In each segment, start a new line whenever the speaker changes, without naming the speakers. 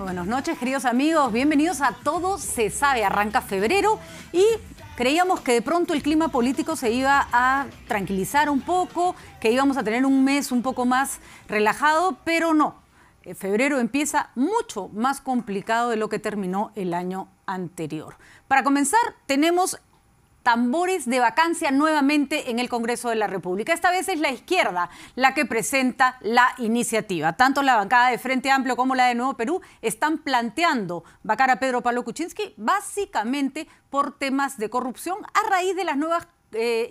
buenas noches, queridos amigos. Bienvenidos a Todo se sabe. Arranca febrero y creíamos que de pronto el clima político se iba a tranquilizar un poco, que íbamos a tener un mes un poco más relajado, pero no. Febrero empieza mucho más complicado de lo que terminó el año anterior. Para comenzar, tenemos tambores de vacancia nuevamente en el Congreso de la República. Esta vez es la izquierda la que presenta la iniciativa. Tanto la bancada de Frente Amplio como la de Nuevo Perú están planteando vacar a Pedro Pablo Kuczynski básicamente por temas de corrupción a raíz de las nuevas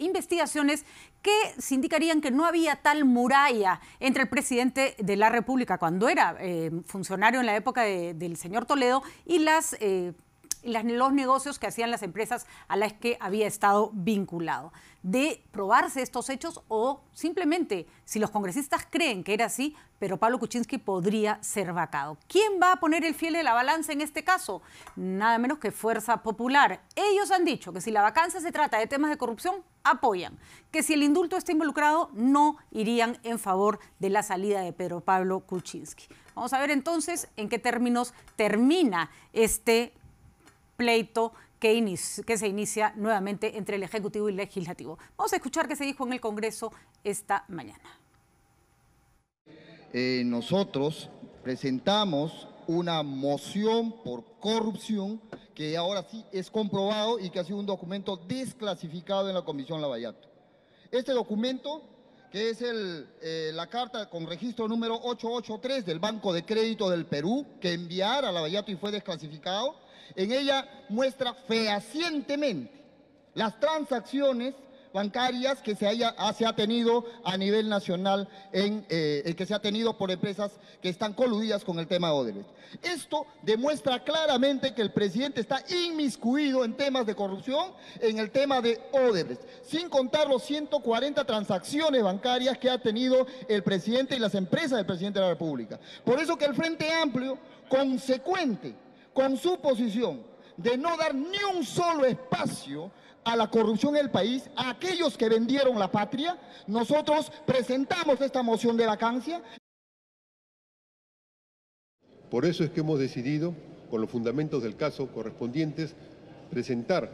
investigaciones que se indicarían que no había tal muralla entre el presidente de la República cuando era funcionario en la época del señor Toledo y los negocios que hacían las empresas a las que había estado vinculado. De probarse estos hechos o simplemente, si los congresistas creen que era así, pero Pablo Kuczynski podría ser vacado. ¿Quién va a poner el fiel de la balanza en este caso? Nada menos que Fuerza Popular. Ellos han dicho que si la vacancia se trata de temas de corrupción, apoyan. Que si el indulto está involucrado, no irían en favor de la salida de Pedro Pablo Kuczynski. Vamos a ver entonces en qué términos termina este pleito que se inicia nuevamente entre el Ejecutivo y el Legislativo. Vamos a escuchar qué se dijo en el Congreso esta mañana.
Nosotros presentamos una moción por corrupción que ahora sí es comprobado y que ha sido un documento desclasificado en la Comisión Lavallato. Este documento, que es la carta con registro número 883 del Banco de Crédito del Perú, que enviara a Lavallato y fue desclasificado, en ella muestra fehacientemente las transacciones bancarias que se ha tenido a nivel nacional, que se ha tenido por empresas que están coludidas con el tema de Odebrecht. Esto demuestra claramente que el presidente está inmiscuido en temas de corrupción, en el tema de Odebrecht, sin contar los 140 transacciones bancarias que ha tenido el presidente y las empresas del presidente de la República. Por eso que el Frente Amplio, consecuente con su posición de no dar ni un solo espacio a la corrupción en el país, a aquellos que vendieron la patria, nosotros presentamos esta moción de vacancia.
Por eso es que hemos decidido, con los fundamentos del caso correspondientes, presentar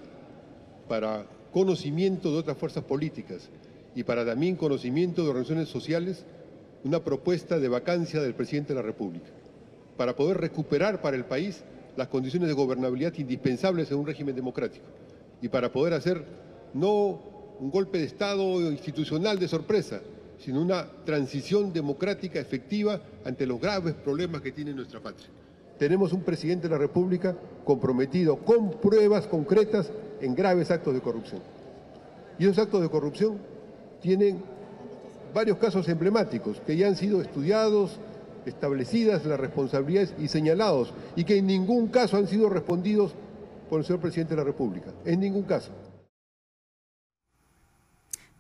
para conocimiento de otras fuerzas políticas y para también conocimiento de organizaciones sociales una propuesta de vacancia del presidente de la República, para poder recuperar para el país las condiciones de gobernabilidad indispensables en un régimen democrático y para poder hacer no un golpe de Estado institucional de sorpresa, sino una transición democrática efectiva ante los graves problemas que tiene nuestra patria. Tenemos un presidente de la República comprometido con pruebas concretas en graves actos de corrupción. Y esos actos de corrupción tienen varios casos emblemáticos que ya han sido estudiados, establecidas las responsabilidades y señalados, y que en ningún caso han sido respondidos por el señor presidente de la República, en ningún caso.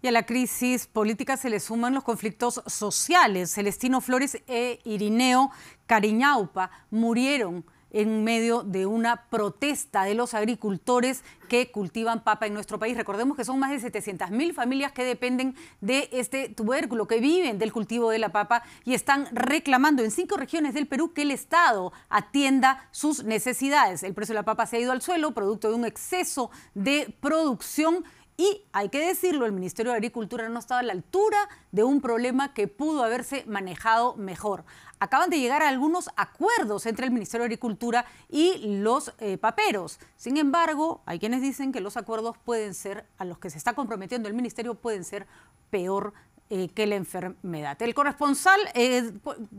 Y a la crisis política se le suman los conflictos sociales. Celestino Flores e Irineo Cariñaupa murieron en medio de una protesta de los agricultores que cultivan papa en nuestro país. Recordemos que son más de 700.000 familias que dependen de este tubérculo, que viven del cultivo de la papa y están reclamando en 5 regiones del Perú que el Estado atienda sus necesidades. El precio de la papa se ha ido al suelo, producto de un exceso de producción. Y hay que decirlo, el Ministerio de Agricultura no estaba a la altura de un problema que pudo haberse manejado mejor. Acaban de llegar a algunos acuerdos entre el Ministerio de Agricultura y los paperos. Sin embargo, hay quienes dicen que los acuerdos pueden ser, a los que se está comprometiendo el Ministerio, pueden ser peor que la enfermedad. El corresponsal,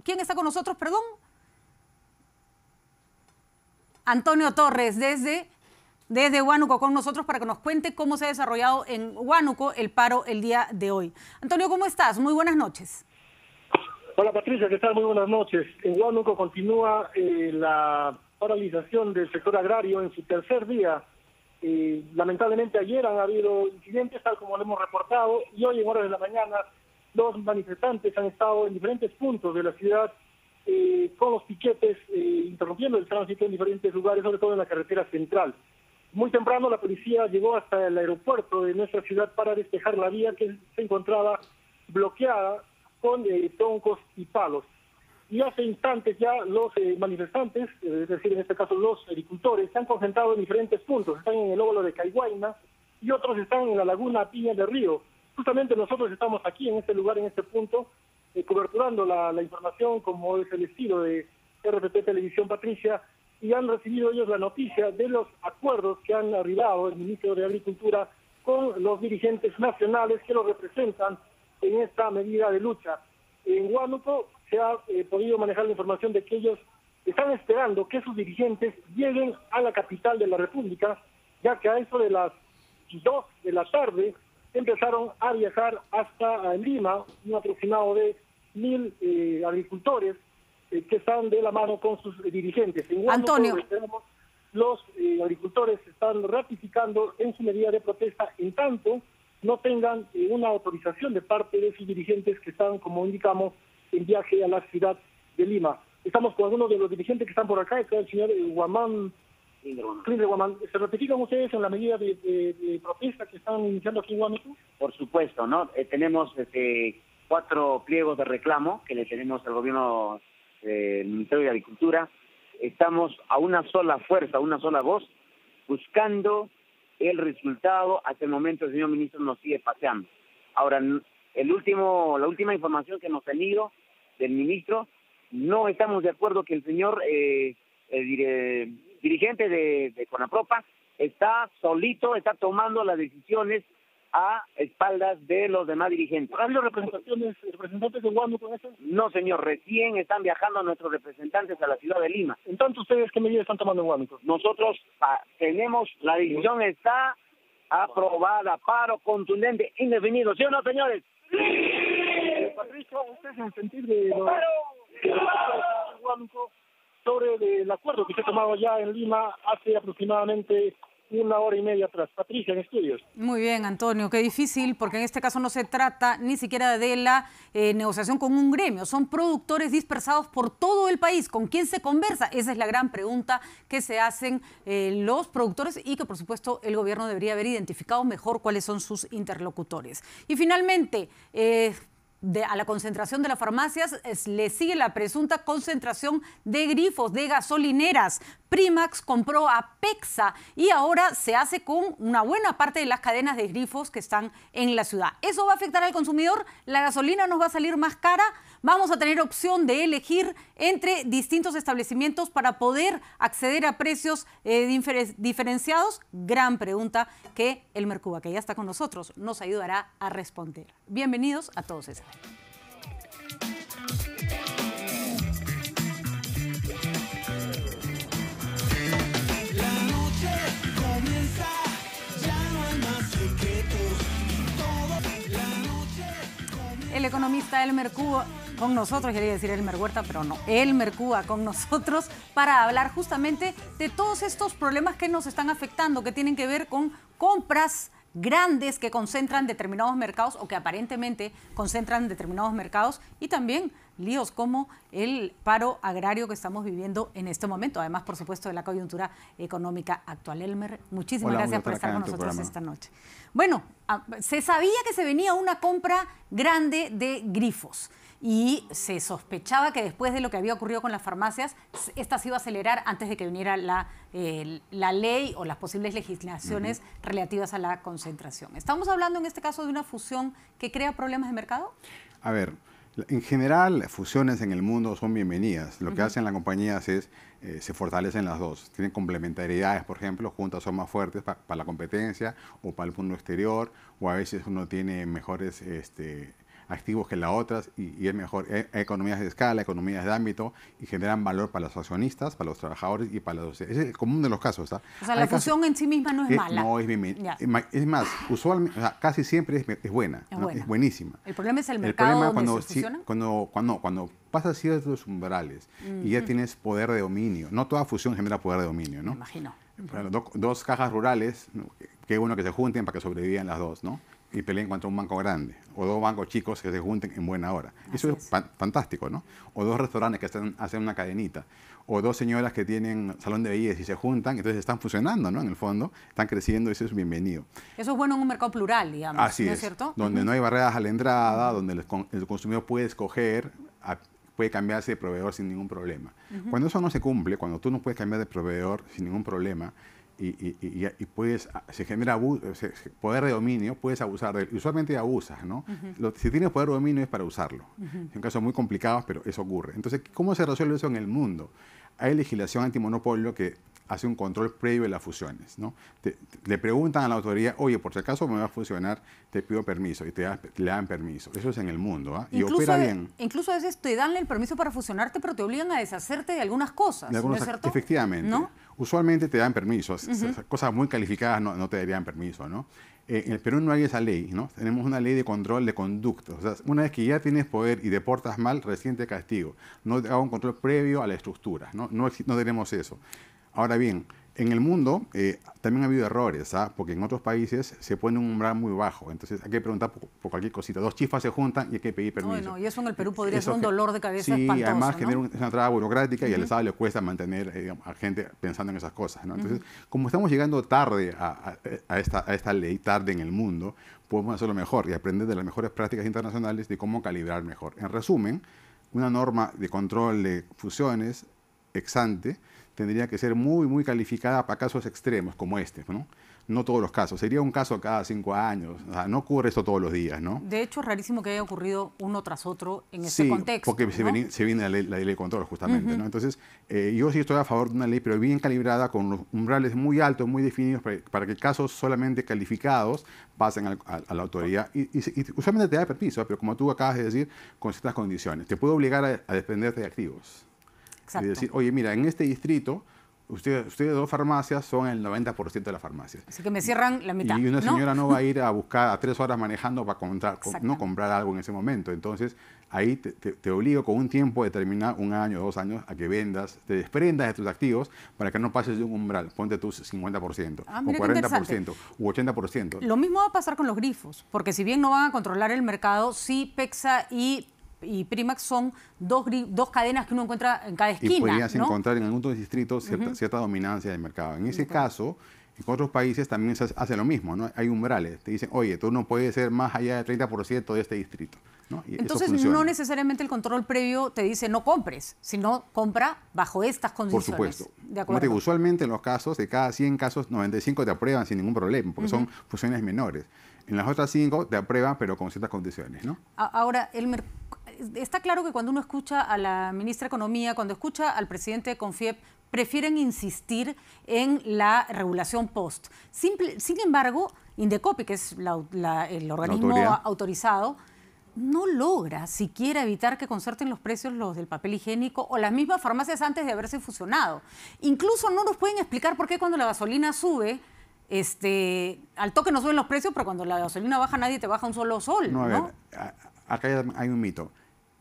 ¿quién está con nosotros, perdón? Antonio Torres, desde Huánuco con nosotros para que nos cuente cómo se ha desarrollado en Huánuco el paro el día de hoy. Antonio, ¿cómo estás? Muy buenas noches.
Hola Patricia, ¿qué tal? Muy buenas noches. En Huánuco continúa la paralización del sector agrario en su tercer día. Lamentablemente ayer han habido incidentes, tal como lo hemos reportado, y hoy en horas de la mañana los manifestantes han estado en diferentes puntos de la ciudad con los piquetes, interrumpiendo el tránsito en diferentes lugares, sobre todo en la carretera central. Muy temprano la policía llegó hasta el aeropuerto de nuestra ciudad para despejar la vía que se encontraba bloqueada con troncos y palos. y hace instantes ya los manifestantes, es decir, en este caso los agricultores, se han concentrado en diferentes puntos. Están en el óvalo de Caiguaina y otros están en la laguna Piña del Río. Justamente nosotros estamos aquí en este lugar, en este punto, coberturando la información como es el estilo de RPP Televisión Patricia, y han recibido ellos la noticia de los acuerdos que han arribado el ministro de Agricultura con los dirigentes nacionales que lo representan en esta medida de lucha. En Huánuco se ha podido manejar la información de que ellos están esperando que sus dirigentes lleguen a la capital de la República, ya que a eso de las 2 de la tarde empezaron a viajar hasta Lima, un aproximado de 1.000 agricultores que están de la mano con sus dirigentes. En Huánuco,
Antonio,
los agricultores están ratificando en su medida de protesta en tanto no tengan una autorización de parte de sus dirigentes que están, como indicamos, en viaje a la ciudad de Lima. Estamos con algunos de los dirigentes que están por acá, está el señor Guamán, Clinder Guamán. ¿Se ratifican ustedes en la medida de protesta que están iniciando aquí en Huánuco?
Por supuesto, ¿no? Tenemos 4 pliegos de reclamo que le tenemos al gobierno del Ministerio de Agricultura. Estamos a una sola fuerza, a una sola voz, buscando el resultado. Hasta el momento el señor ministro nos sigue paseando. Ahora, la última información que hemos tenido del ministro, no estamos de acuerdo que el señor dirigente de CONAPROPA está solito, está tomando las decisiones a espaldas de los demás dirigentes.
¿Ha habido representantes de Huánuco con eso?
No, señor, recién están viajando nuestros representantes a la ciudad de Lima.
Entonces, ¿ustedes qué medidas están tomando en Huánuco?
Nosotros tenemos, la decisión está aprobada, paro contundente, indefinido, ¿sí o no, señores?
Patricia, usted es en sentir de Huánuco sobre el acuerdo que se ha tomado ya en Lima hace aproximadamente 1 hora y media atrás. Patricia, en estudios.
Muy bien, Antonio, qué difícil, porque en este caso no se trata ni siquiera de la negociación con un gremio, son productores dispersados por todo el país. ¿Con quién se conversa? Esa es la gran pregunta que se hacen los productores y que, por supuesto, el gobierno debería haber identificado mejor cuáles son sus interlocutores. Y finalmente, a la concentración de las farmacias le sigue la presunta concentración de grifos, de gasolineras. Primax compró a Pexa y ahora se hace con una buena parte de las cadenas de grifos que están en la ciudad. ¿Eso va a afectar al consumidor? ¿La gasolina nos va a salir más cara? ¿Vamos a tener opción de elegir entre distintos establecimientos para poder acceder a precios diferenciados? Gran pregunta que Elmer Cuba, que ya está con nosotros, nos ayudará a responder. Bienvenidos a todos. El economista Elmer Cuba con nosotros, quería decir Elmer Huerta, pero no, Elmer Cuba con nosotros para hablar justamente de todos estos problemas que nos están afectando, que tienen que ver con compras grandes que concentran determinados mercados o que aparentemente concentran determinados mercados y también líos como el paro agrario que estamos viviendo en este momento, además, por supuesto, de la coyuntura económica actual. Elmer, muchísimas gracias por estar con nosotros esta noche. Bueno, se sabía que se venía una compra grande de grifos y se sospechaba que después de lo que había ocurrido con las farmacias, esta se iba a acelerar antes de que viniera la ley o las posibles legislaciones relativas a la concentración. ¿Estamos hablando en este caso de una fusión que crea problemas de mercado?
A ver, en general, fusiones en el mundo son bienvenidas. Lo que hacen las compañías es, se fortalecen las dos. Tienen complementariedades, por ejemplo, juntas son más fuertes para la competencia o para el mundo exterior, o a veces uno tiene mejores activos que las otras y es mejor. Hay economías de escala, economías de ámbito y generan valor para los accionistas, para los trabajadores y para los... Es el común de los casos. ¿Está?
O sea, la fusión en sí misma no es mala.
No, es bienvenida. Es más, usualmente, o sea, casi siempre es buena, ¿no? Es buenísima.
El problema es el mercado donde se fusiona.
Cuando pasas ciertos umbrales y ya tienes poder de dominio, no toda fusión genera poder de dominio, ¿no?
Me imagino.
Bueno, dos cajas rurales, ¿no? Que bueno que se junten para que sobrevivan las dos, ¿no? Y peleen contra un banco grande, o 2 bancos chicos que se junten en buena hora. Eso es fantástico, ¿no? O 2 restaurantes que hacen una cadenita, o 2 señoras que tienen salón de belleza y se juntan, entonces están funcionando, ¿no? En el fondo, están creciendo, eso es bienvenido.
Eso es bueno en un mercado plural, digamos,
Así
¿no
es
cierto?
Donde no hay barreras a la entrada, donde el consumidor puede escoger puede cambiarse de proveedor sin ningún problema. Cuando eso no se cumple, cuando tú no puedes cambiar de proveedor sin ningún problema, y puedes, se genera poder de dominio, puedes abusar de él. Y usualmente abusas, ¿no? Si tienes poder de dominio es para usarlo. En casos muy complicados, pero eso ocurre. Entonces, ¿cómo se resuelve eso en el mundo? Hay legislación antimonopolio que hace un control previo de las fusiones, ¿no? Le preguntan a la autoridad, oye, por si acaso me va a fusionar, te pido permiso, y le dan permiso. Eso es en el mundo, ¿ah? Y opera bien.
Incluso a veces te dan el permiso para fusionarte, pero te obligan a deshacerte de algunas cosas,
de algunos,
¿no es cierto?
Efectivamente.
¿No?
Usualmente te dan permiso. Cosas muy calificadas no te darían permiso, ¿no? En el Perú no hay esa ley, ¿no? Tenemos una ley de control de conductos. O sea, una vez que ya tienes poder y te portas mal, recién te castigo. No hago un control previo a la estructura, ¿no? No tenemos eso. Ahora bien, en el mundo también ha habido errores, ¿ah? Porque en otros países se pone un umbral muy bajo. Entonces hay que preguntar por cualquier cosita. Dos chifas se juntan y hay que pedir permiso.
No, y eso en el Perú podría ser un dolor de cabeza espantoso,
sí, además
¿no?
genera una traba burocrática y al Estado le cuesta mantener a gente pensando en esas cosas, ¿no? Entonces, como estamos llegando tarde a esta ley, tarde en el mundo, podemos hacerlo mejor y aprender de las mejores prácticas internacionales de cómo calibrar mejor. En resumen, una norma de control de fusiones ex ante tendría que ser muy, muy calificada para casos extremos como este, ¿no? No todos los casos. Sería un caso cada 5 años. O sea, no ocurre esto todos los días, ¿no?
De hecho, es rarísimo que haya ocurrido uno tras otro en ese contexto.
Porque
¿no?
se viene la ley de control, justamente, ¿no? Entonces, yo sí estoy a favor de una ley, pero bien calibrada, con los umbrales muy altos, muy definidos, para que casos solamente calificados pasen a la autoridad. Y usualmente te da permiso, pero como tú acabas de decir, con ciertas condiciones. Te puede obligar a desprenderte de activos.
Exacto.
Y decir, oye, mira, en este distrito, ustedes dos farmacias son el 90% de las farmacias.
Así que me cierran la mitad.
Y una señora no va a ir a buscar a 3 horas manejando para comprar algo en ese momento. Entonces, ahí te obligo con un tiempo determinado, 1 año, 2 años, a que vendas, te desprendas de tus activos para que no pases de un umbral. Ponte tus 50%, o 40%, u 80%.
Lo mismo va a pasar con los grifos, porque si bien no van a controlar el mercado, sí PEXA y Primax son dos cadenas que uno encuentra en cada esquina.
Y podrías
¿no?
encontrar en algunos distritos cierta dominancia del mercado. En ese caso, en otros países también se hace lo mismo, ¿no? Hay umbrales. Te dicen, oye, tú no puedes ser más allá del 30% de este distrito, ¿no? Y
entonces, no necesariamente el control previo te dice no compres, sino compra bajo estas condiciones.
Por supuesto.
De acuerdo.
Como te digo, usualmente en los casos, de cada 100 casos, 95 te aprueban sin ningún problema, porque son fusiones menores. En las otras 5 te aprueban, pero con ciertas condiciones, ¿no?
Ahora, está claro que cuando uno escucha a la ministra de Economía, cuando escucha al presidente de Confiep, prefieren insistir en la regulación post. Sin embargo, Indecopi, que es el organismo autorizado, no logra siquiera evitar que concerten los precios los del papel higiénico o las mismas farmacias antes de haberse fusionado. Incluso no nos pueden explicar por qué cuando la gasolina sube, al toque no suben los precios, pero cuando la gasolina baja nadie te baja un solo sol.
No, a ver, acá hay un mito.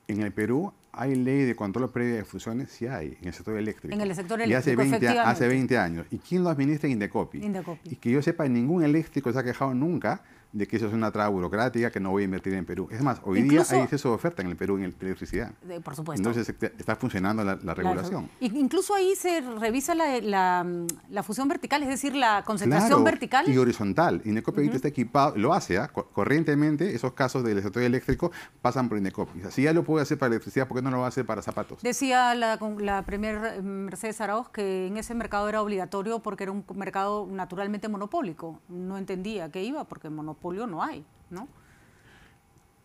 En el Perú hay ley de control previo de fusiones, sí hay, en el sector eléctrico.
En el sector eléctrico,
y hace 20 años. ¿Y quién lo administra? Indecopi. Y que yo sepa, ningún eléctrico se ha quejado nunca de que eso es una traba burocrática, que no voy a invertir en Perú. Es más, hoy día hay exceso de oferta en el Perú en electricidad.
Por supuesto.
Entonces está funcionando la regulación.
Incluso ahí se revisa la fusión vertical, es decir, la concentración vertical.
Y horizontal. Indecopi ahorita está equipado, lo hace, corrientemente, esos casos del sector eléctrico pasan por Indecopi. O sea, si ya lo puede hacer para electricidad, ¿por qué no lo va a hacer para zapatos?
Decía la premier Mercedes Arauz que en ese mercado era obligatorio porque era un mercado naturalmente monopólico. No entendía qué iba, porque monopolio no hay, ¿no?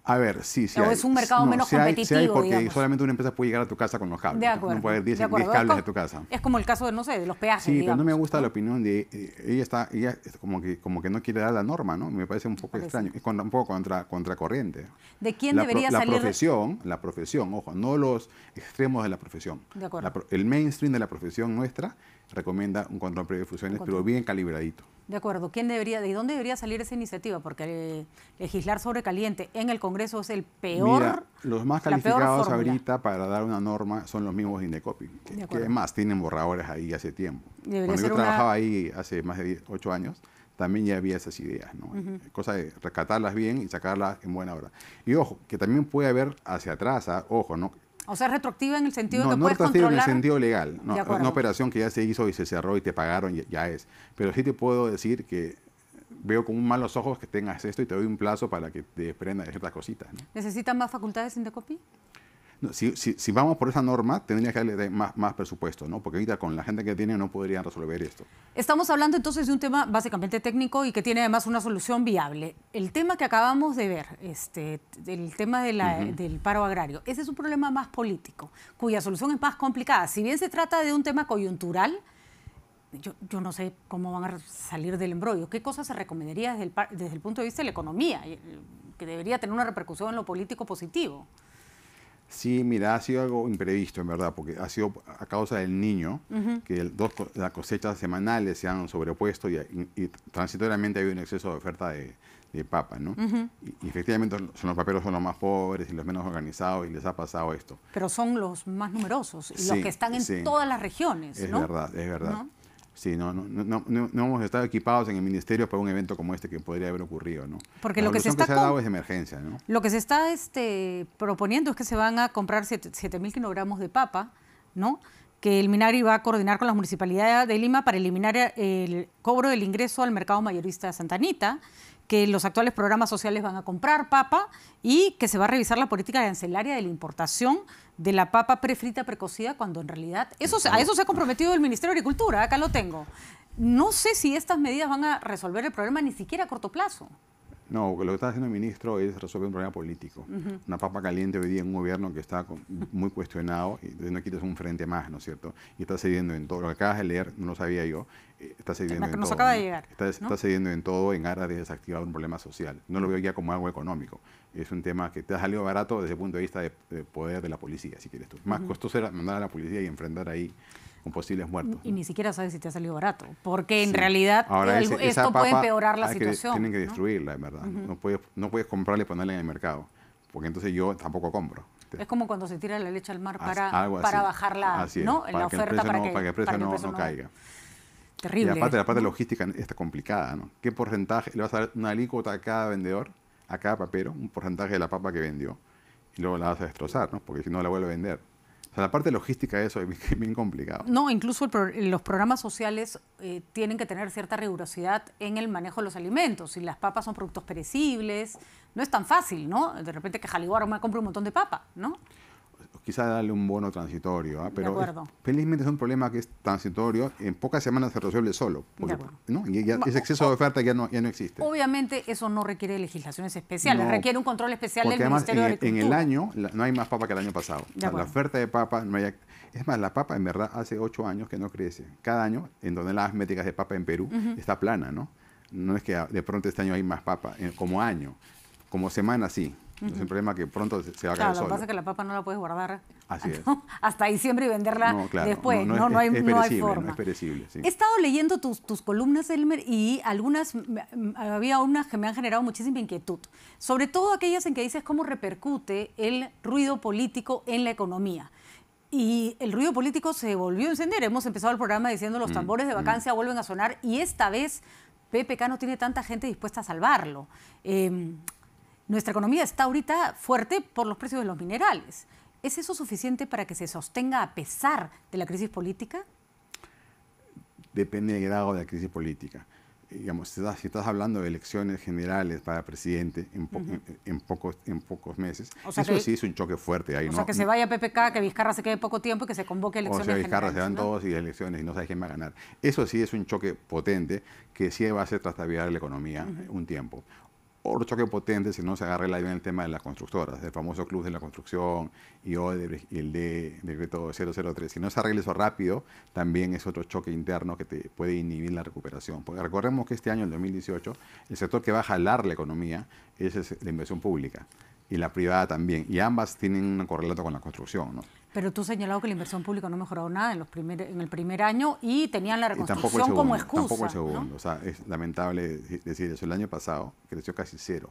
A ver, sí
o
hay.
Es un mercado menos competitivo,
sí hay porque
digamos.
Solamente una empresa puede llegar a tu casa con los cables.
De acuerdo.
No puede haber 10 cables de tu casa.
Es como el caso de, no sé, de los peajes,
Sí,
digamos,
pero no me gusta la opinión de... ella como que no quiere dar la norma, ¿no? Me parece un poco extraño. Es un poco contracorriente.
¿De quién debería salir?
La profesión, ojo, no los extremos de la profesión.
De acuerdo.
El mainstream de la profesión nuestra recomienda un control previo de fusiones, pero bien calibradito.
De acuerdo. ¿De dónde debería salir esa iniciativa? Porque legislar sobre caliente en el Congreso es el peor.
Mira, los más calificados ahorita para dar una norma son los mismos de Indecopi, que además tienen borradores ahí hace tiempo. Cuando yo trabajaba ahí hace más de 8 años, también ya había esas ideas, ¿no? Cosa de rescatarlas bien y sacarlas en buena hora. Y ojo, que también puede haber hacia atrás, ojo, ¿no?
O sea, retroactiva en el sentido de que puedes
controlar... No,
en
el sentido legal. No, una operación que ya se hizo y se cerró y te pagaron, ya es. Pero sí te puedo decir que veo con malos ojos que tengas esto y te doy un plazo para que te desprendas de ciertas cositas, ¿no?
¿Necesitan más facultades Indecopi?
No, si vamos por esa norma, tendría que darle más presupuesto, ¿no? Porque ahorita con la gente que tiene no podrían resolver esto.
Estamos hablando entonces de un tema básicamente técnico y que tiene además una solución viable. El tema que acabamos de ver, el tema del paro agrario, ese es un problema más político, cuya solución es más complicada. Si bien se trata de un tema coyuntural, yo no sé cómo van a salir del embrollo. ¿Qué cosas se recomendaría desde el punto de vista de la economía, que debería tener una repercusión en lo político positivo?
Sí, mira, ha sido algo imprevisto, en verdad, porque ha sido a causa del Niño, que las cosechas semanales se han sobrepuesto y transitoriamente ha habido un exceso de oferta de papa, ¿no? Y efectivamente los paperos son los más pobres y los menos organizados y les ha pasado esto.
Pero son los más numerosos y los que están en todas las regiones,
Es
¿no?
verdad, es verdad.
¿No?
Sí, no hemos estado equipados en el ministerio para un evento como este que podría haber ocurrido, ¿no?
Porque
la
lo que se
ha dado es de emergencia, ¿no?
Lo que se está proponiendo es que se van a comprar 7.000 kilogramos de papa, ¿no? Que el MINAGRI va a coordinar con la Municipalidad de Lima para eliminar el cobro del ingreso al mercado mayorista de Santa Anita, que los actuales programas sociales van a comprar papa y que se va a revisar la política arancelaria de la importación de la papa prefrita precocida, cuando en realidad a eso se ha comprometido el Ministerio de Agricultura, acá lo tengo. No sé si estas medidas van a resolver el problema ni siquiera a corto plazo.
No, lo que está haciendo el ministro es resolver un problema político. Una papa caliente hoy día en un gobierno que está muy cuestionado y no quieres un frente más, ¿no es cierto? Y está cediendo en todo. Lo que acabas de leer, no lo sabía yo, está cediendo en todo.
Nos acaba de llegar,
está cediendo en todo en aras de desactivar un problema social. No lo veo ya como algo económico. Es un tema que te ha salido barato desde el punto de vista de poder de la policía, si quieres tú. Más costoso era mandar a la policía y enfrentar ahí con posibles muertos.
Y ni siquiera sabes si te ha salido barato, porque en realidad
ahora
esto puede empeorar la situación.
Tienen que destruirla, en verdad. No puedes comprarla y ponerla en el mercado, porque entonces yo tampoco compro.
Es como cuando se tira la leche al mar para bajarla,
¿no?
En la oferta para que
el precio no caiga.
Terrible.
Y aparte, la parte logística está complicada, ¿no? ¿Qué porcentaje? Le vas a dar una alícuota a cada vendedor, a cada papero, un porcentaje de la papa que vendió, y luego la vas a destrozar, ¿no? Porque si no la vuelve a vender. O sea, la parte logística de eso es bien complicado.
No, incluso los programas sociales tienen que tener cierta rigurosidad en el manejo de los alimentos. Si las papas son productos perecibles, no es tan fácil, ¿no? De repente que Jaliguaro me compre un montón de papa, ¿no?
Quizá darle un bono transitorio, pero felizmente es un problema que es transitorio, en pocas semanas se resuelve solo, ¿no? Y ya ese exceso de oferta ya no existe.
Obviamente eso no requiere legislaciones especiales, requiere un control especial del Ministerio de Agricultura.
En el año no hay más papa que el año pasado. O sea, la oferta de papa no hay. Es más, la papa en verdad hace 8 años que no crece. Cada año, en toneladas métricas de papa en Perú, está plana, ¿no? No es que de pronto este año hay más papa, como año, como semana sí. Es un problema que pronto se va a caer solo.
Lo que pasa es que la papa no la puedes guardar
hasta
diciembre y venderla después. No hay forma.
No es perecible, sí.
He estado leyendo tus columnas, Elmer, y había unas que me han generado muchísima inquietud. Sobre todo aquellas en que dices cómo repercute el ruido político en la economía. Y el ruido político se volvió a encender. Hemos empezado el programa diciendo los tambores de vacancia vuelven a sonar y esta vez PPK no tiene tanta gente dispuesta a salvarlo. Nuestra economía está ahorita fuerte por los precios de los minerales. ¿Es eso suficiente para que se sostenga a pesar de la crisis política?
Depende del grado de la crisis política. Digamos, si estás hablando de elecciones generales para presidente en pocos meses, eso sí es un choque fuerte. Ahí,
o sea, que se vaya PPK, que Vizcarra se quede poco tiempo y que se convoque elecciones generales.
O sea, Vizcarra se van todos y elecciones y no sabes quién va a ganar. Eso sí es un choque potente que sí va a hacer trastabillar la economía un tiempo. Otro choque potente si no se agarra bien el tema de las constructoras, el famoso Club de la Construcción y el decreto 003. Si no se arregla eso rápido, también es otro choque interno que te puede inhibir la recuperación. Porque recordemos que este año, el 2018, el sector que va a jalar la economía es la inversión pública y la privada también. Y ambas tienen un correlato con la construcción, ¿no?
Pero tú has señalado que la inversión pública no ha mejorado nada en el primer año y tenían la reconstrucción como excusa.
Tampoco el segundo. ¿No? O sea, es lamentable decir eso. El año pasado creció casi 0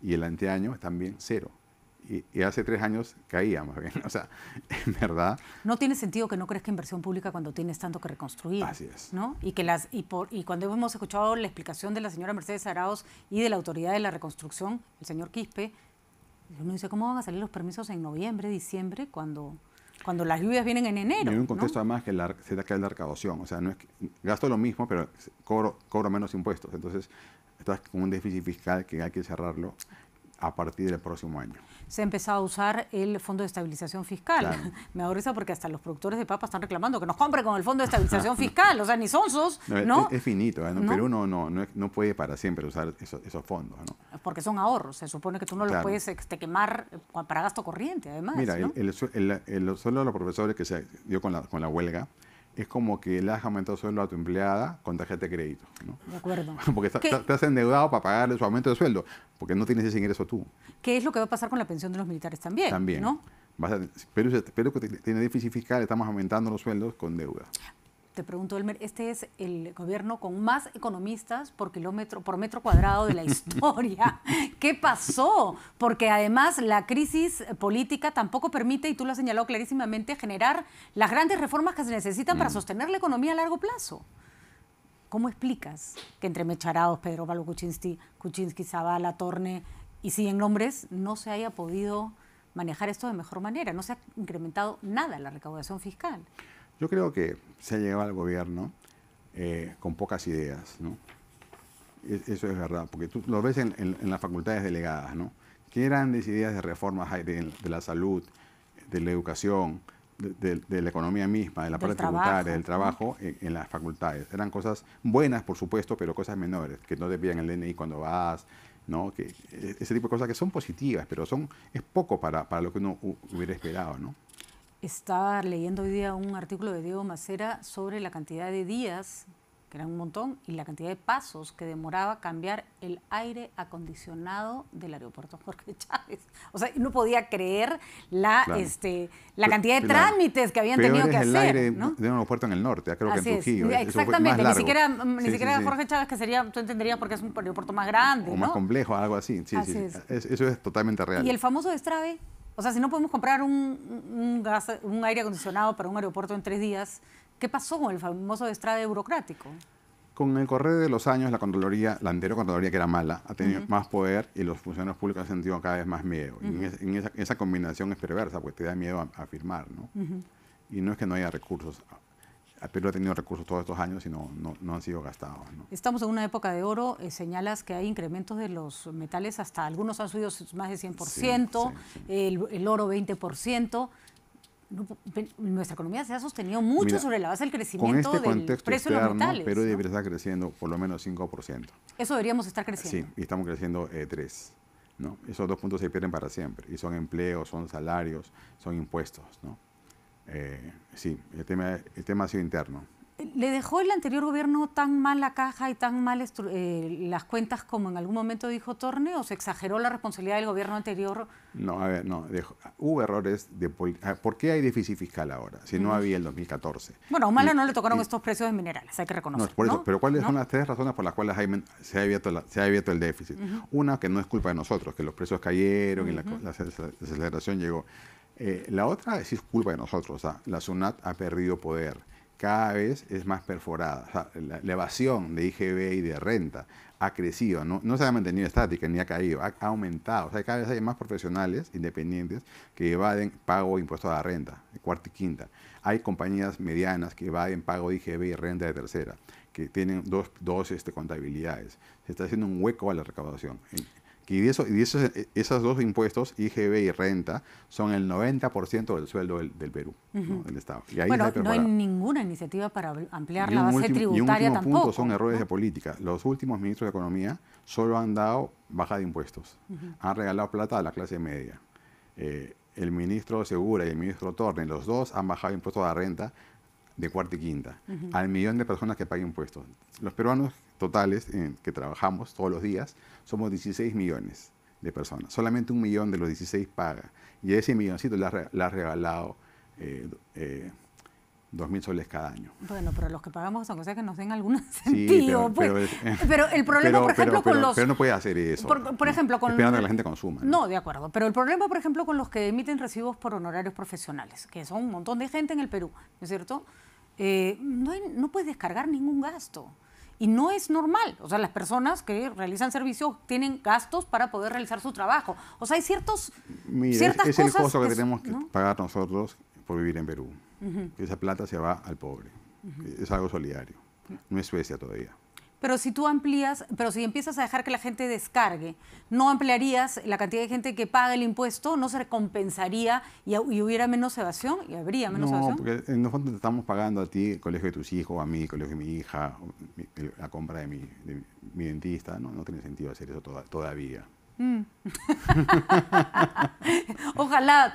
y el anteaño también 0. Y hace 3 años caía más bien. O sea, en verdad.
No tiene sentido que no crezca inversión pública cuando tienes tanto que reconstruir.
Así es.
¿No? Y cuando hemos escuchado la explicación de la señora Mercedes Arauz y de la autoridad de la reconstrucción, el señor Quispe, uno dice, ¿cómo van a salir los permisos en noviembre, diciembre, cuando las lluvias vienen en enero?
Y en un contexto además que se da que la recaudación, o sea, no es que, gasto lo mismo, pero cobro menos impuestos, entonces estás con un déficit fiscal que hay que cerrarlo a partir del próximo año.
Se ha empezado a usar el Fondo de Estabilización Fiscal.
Claro.
Me da risa porque hasta los productores de papas están reclamando que nos compre con el Fondo de Estabilización Fiscal. O sea, ni sonsos, ¿no?
Es finito, ¿no?
¿No?
Pero uno no puede para siempre usar esos fondos, ¿no?
Porque son ahorros. Se supone que tú no los
Claro.
puedes quemar para gasto corriente, además.
Mira,
¿no?
el sueldo de los profesores que se dio con la huelga es como que le has aumentado el sueldo a tu empleada con tarjeta de crédito, ¿no?
De acuerdo.
Porque
¿Qué?
estás endeudado para pagarle su aumento de sueldo, porque no tienes ese ingreso tú.
¿Qué es lo que va a pasar con la pensión de los militares también?
También.
¿No?
Perú que tiene déficit fiscal, estamos aumentando los sueldos con deuda.
Te pregunto, Elmer, este es el gobierno con más economistas por metro cuadrado de la historia. ¿Qué pasó? Porque además la crisis política tampoco permite, y tú lo has señalado clarísimamente, generar las grandes reformas que se necesitan para sostener la economía a largo plazo. ¿Cómo explicas que entre Mecharados, Pedro Pablo Kuczynski, Zavala, Torne y 100 nombres no se haya podido manejar esto de mejor manera? No se ha incrementado nada la recaudación fiscal.
Yo creo que se ha llegado al gobierno con pocas ideas, ¿no? Eso es verdad, porque tú lo ves en las facultades delegadas, ¿no? Qué grandes ideas de reformas hay de la salud, de la educación, de la economía misma, de la parte tributaria, del trabajo en las facultades. Eran cosas buenas, por supuesto, pero cosas menores, que no te piden el DNI cuando vas, ¿no? Que ese tipo de cosas que son positivas, pero es poco para lo que uno hubiera esperado, ¿no?
Estaba leyendo hoy día un artículo de Diego Macera sobre la cantidad de días, que eran un montón, y la cantidad de pasos que demoraba cambiar el aire acondicionado del aeropuerto Jorge Chávez. O sea, no podía creer la cantidad de trámites que habían tenido que hacer.
El aire,
¿no?
de un aeropuerto en el norte, creo que en Trujillo.
Exactamente, ni siquiera
sí.
Jorge Chávez, que sería, tú entenderías porque es un aeropuerto más grande,
o
¿no?
más complejo, algo así. Sí. Eso es totalmente real.
Y el famoso destrave. O sea, si no podemos comprar un aire acondicionado para un aeropuerto en 3 días, ¿qué pasó con el famoso destrave burocrático?
Con el correr de los años, la anterior Contraloría, que era mala, ha tenido más poder y los funcionarios públicos han sentido cada vez más miedo. Y esa combinación es perversa, porque te da miedo a firmar, ¿no? Y no es que no haya recursos. Perú ha tenido recursos todos estos años y no han sido gastados, ¿no?
Estamos en una época de oro. Señalas que hay incrementos de los metales, hasta algunos han subido más de 100%,
sí.
El oro 20%. Nuestra economía se ha sostenido mucho sobre la base del crecimiento del precio de los metales.
Perú debería estar creciendo por lo menos 5%.
Eso deberíamos estar creciendo.
Sí, y estamos creciendo 3%. ¿No? Esos 2 puntos se pierden para siempre. Y son empleos, son salarios, son impuestos, ¿no? Sí, el tema ha sido interno.
¿Le dejó el anterior gobierno tan mal la caja y tan mal las cuentas como en algún momento dijo Torne, o se exageró la responsabilidad del gobierno anterior?
No, a ver, no. Hubo errores ¿por qué hay déficit fiscal ahora? Si no había el 2014.
Bueno, a Humala no le tocaron estos precios de minerales, hay que reconocer.
No, por eso, pero ¿cuáles son las 3 razones por las cuales se ha abierto el déficit? Una, que no es culpa de nosotros, que los precios cayeron y la desaceleración llegó. La otra es culpa de nosotros. O sea, la SUNAT ha perdido poder. Cada vez es más perforada. O sea, la evasión de IGB y de renta ha crecido. No se ha mantenido estática ni ha caído, ha aumentado. O sea, cada vez hay más profesionales independientes que evaden pago de impuestos a la renta, de cuarta y quinta. Hay compañías medianas que evaden pago de IGB y renta de tercera, que tienen dos contabilidades. Se está haciendo un hueco a la recaudación. Y esos 2 impuestos, IGB y renta, son el 90% del sueldo del Perú, ¿no? Del Estado. Y ahí
bueno, no hay ninguna iniciativa para ampliar la base tributaria
tampoco. Y un último punto son errores de política. Los últimos ministros de Economía solo han dado baja de impuestos. Han regalado plata a la clase media. El ministro Segura y el ministro Torne, los dos han bajado impuestos a la renta de cuarta y quinta, al millón de personas que pagan impuestos. Los peruanos totales que trabajamos todos los días somos 16 millones de personas. Solamente 1 millón de los 16 paga. Y a ese milloncito le ha regalado 2.000 soles cada año.
Bueno, pero los que pagamos son cosas que nos den algún sentido. Sí, pero el problema, por ejemplo, con los...
Pero no puede hacer eso.
Por ejemplo, con...
Esperando que la gente consuma.
No, de acuerdo. Pero el problema, por ejemplo, con los que emiten recibos por honorarios profesionales, que son un montón de gente en el Perú, ¿no es cierto? No puedes descargar ningún gasto. Y no es normal. O sea, las personas que realizan servicios tienen gastos para poder realizar su trabajo. O sea, hay ciertas cosas...
Es el costo que tenemos que pagar nosotros por vivir en Perú. Esa plata se va al pobre. Es algo solidario. No es Suecia todavía.
Pero si tú amplías, pero si empiezas a dejar que la gente descargue, no ampliarías la cantidad de gente que paga el impuesto, no se recompensaría y hubiera menos evasión y habría menos evasión.
No, porque en el fondo te estamos pagando a ti el colegio de tus hijos, a mí el colegio de mi hija, la compra de mi dentista. No tiene sentido hacer eso todavía.
Ojalá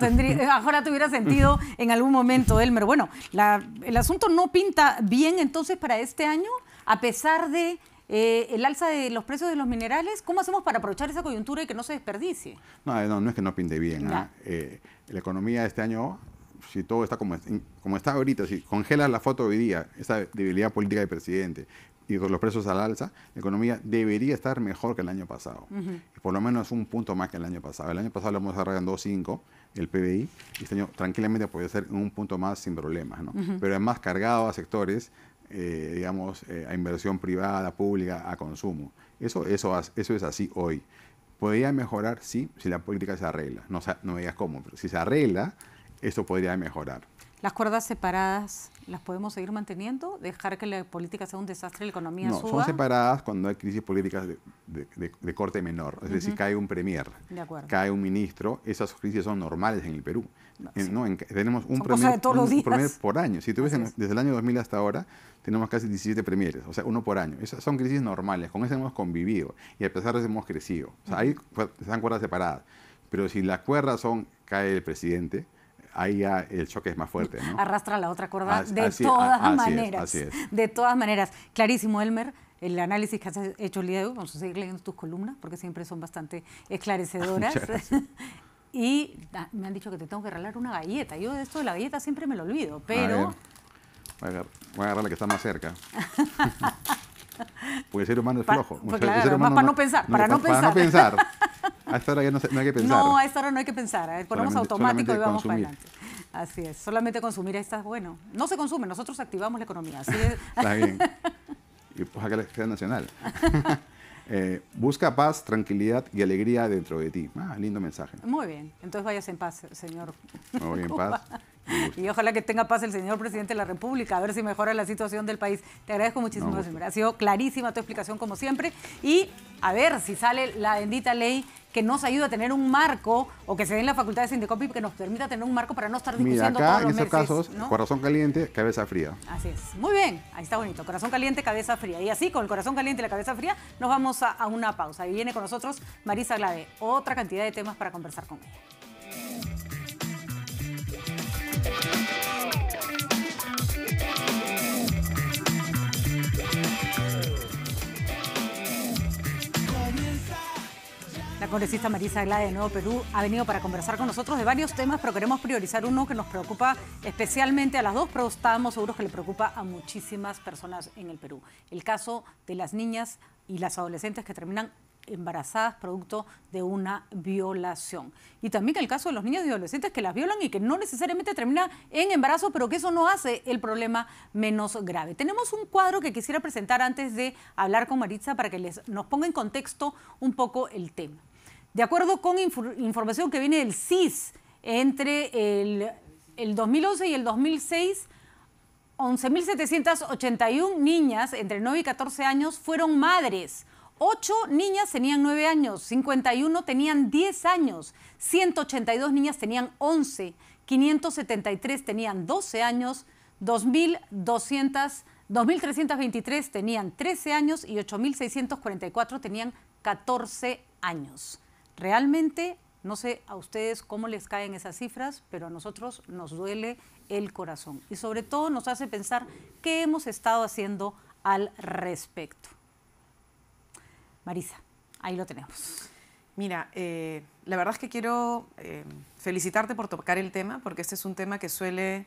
tuviera sentido en algún momento, Elmer. Bueno, el asunto no pinta bien entonces para este año, a pesar de el alza de los precios de los minerales. ¿Cómo hacemos para aprovechar esa coyuntura y que no se desperdicie?
No es que no pinte bien. La economía de este año, si todo está como está ahorita, si congelas la foto hoy día, esa debilidad política del presidente y con los precios al alza, la economía debería estar mejor que el año pasado. Y por lo menos un punto más que el año pasado. El año pasado lo hemos desarrollado en 2.5, el PBI, y este año tranquilamente puede ser un punto más sin problemas, ¿no? Pero además cargado a sectores, digamos, a inversión privada, pública, a consumo. Eso es así hoy. ¿Podría mejorar? Sí, si la política se arregla. No me digas cómo, pero si se arregla, eso podría mejorar.
¿Las cuerdas separadas las podemos seguir manteniendo? ¿Dejar que la política sea un desastre y la economía suba?
No, son separadas cuando hay crisis políticas de corte menor. Es decir, cae un premier, cae un ministro. Esas crisis son normales en el Perú. Tenemos un premier por año. Si tú ves desde el año 2000 hasta ahora, tenemos casi 17 premieres, o sea, uno por año. Esas son crisis normales, con eso hemos convivido y a pesar de eso hemos crecido. O sea, ahí están cuerdas separadas. Pero si las cuerdas cae el presidente, ahí ya el choque es más fuerte, ¿no?
Arrastra la otra cuerda de todas maneras.
Así es.
De todas maneras. Clarísimo, Elmer, el análisis que has hecho el día de hoy. Vamos a seguir leyendo tus columnas porque siempre son bastante esclarecedoras. Y me han dicho que te tengo que regalar una galleta. Yo de esto de la galleta siempre me lo olvido, pero...
Voy a agarrar la que está más cerca. Porque el ser humano es flojo.
Claro, más para no pensar. Para no pensar.
A esta hora ya no hay que pensar.
No, a esta hora no hay que pensar. Ponemos automático y vamos para adelante. Así es. Solamente consumir está bueno. No se consume, nosotros activamos la economía. Así es.
Está bien. Y pues acá la sea nacional. Busca paz, tranquilidad y alegría dentro de ti. Lindo mensaje.
Muy bien. Entonces váyase en paz, señor.
Me voy en paz.
Y ojalá que tenga paz el señor presidente de la República, a ver si mejora la situación del país. Te agradezco muchísimo, señor. Ha sido clarísima tu explicación, como siempre. Y a ver si sale la bendita ley que nos ayuda a tener un marco, o que se den las facultades de Indecopi que nos permita tener un marco para no estar discutiendo todos los meses.
En estos casos, ¿no? Corazón caliente, cabeza fría.
Así es. Muy bien, ahí está bonito. Corazón caliente, cabeza fría. Y así, con el corazón caliente y la cabeza fría, nos vamos a una pausa. Y viene con nosotros Marisa Glave. Otra cantidad de temas para conversar con ella. La congresista Marisa Glave de Nuevo Perú ha venido para conversar con nosotros de varios temas, pero queremos priorizar uno que nos preocupa especialmente a las dos, pero estamos seguros que le preocupa a muchísimas personas en el Perú. El caso de las niñas y las adolescentes que terminan embarazadas producto de una violación. Y también el caso de los niños y adolescentes que las violan y que no necesariamente termina en embarazo, pero que eso no hace el problema menos grave. Tenemos un cuadro que quisiera presentar antes de hablar con Marisa para que nos ponga en contexto un poco el tema. De acuerdo con información que viene del CIS, entre el 2011 y el 2006, 11.781 niñas entre 9 y 14 años fueron madres. 8 niñas tenían 9 años, 51 tenían 10 años, 182 niñas tenían 11, 573 tenían 12 años, 2.323 tenían 13 años y 8.644 tenían 14 años. Realmente, no sé a ustedes cómo les caen esas cifras, pero a nosotros nos duele el corazón. Y sobre todo nos hace pensar qué hemos estado haciendo al respecto. Marisa, ahí lo tenemos.
Mira, la verdad es que quiero felicitarte por tocar el tema, porque este es un tema que suele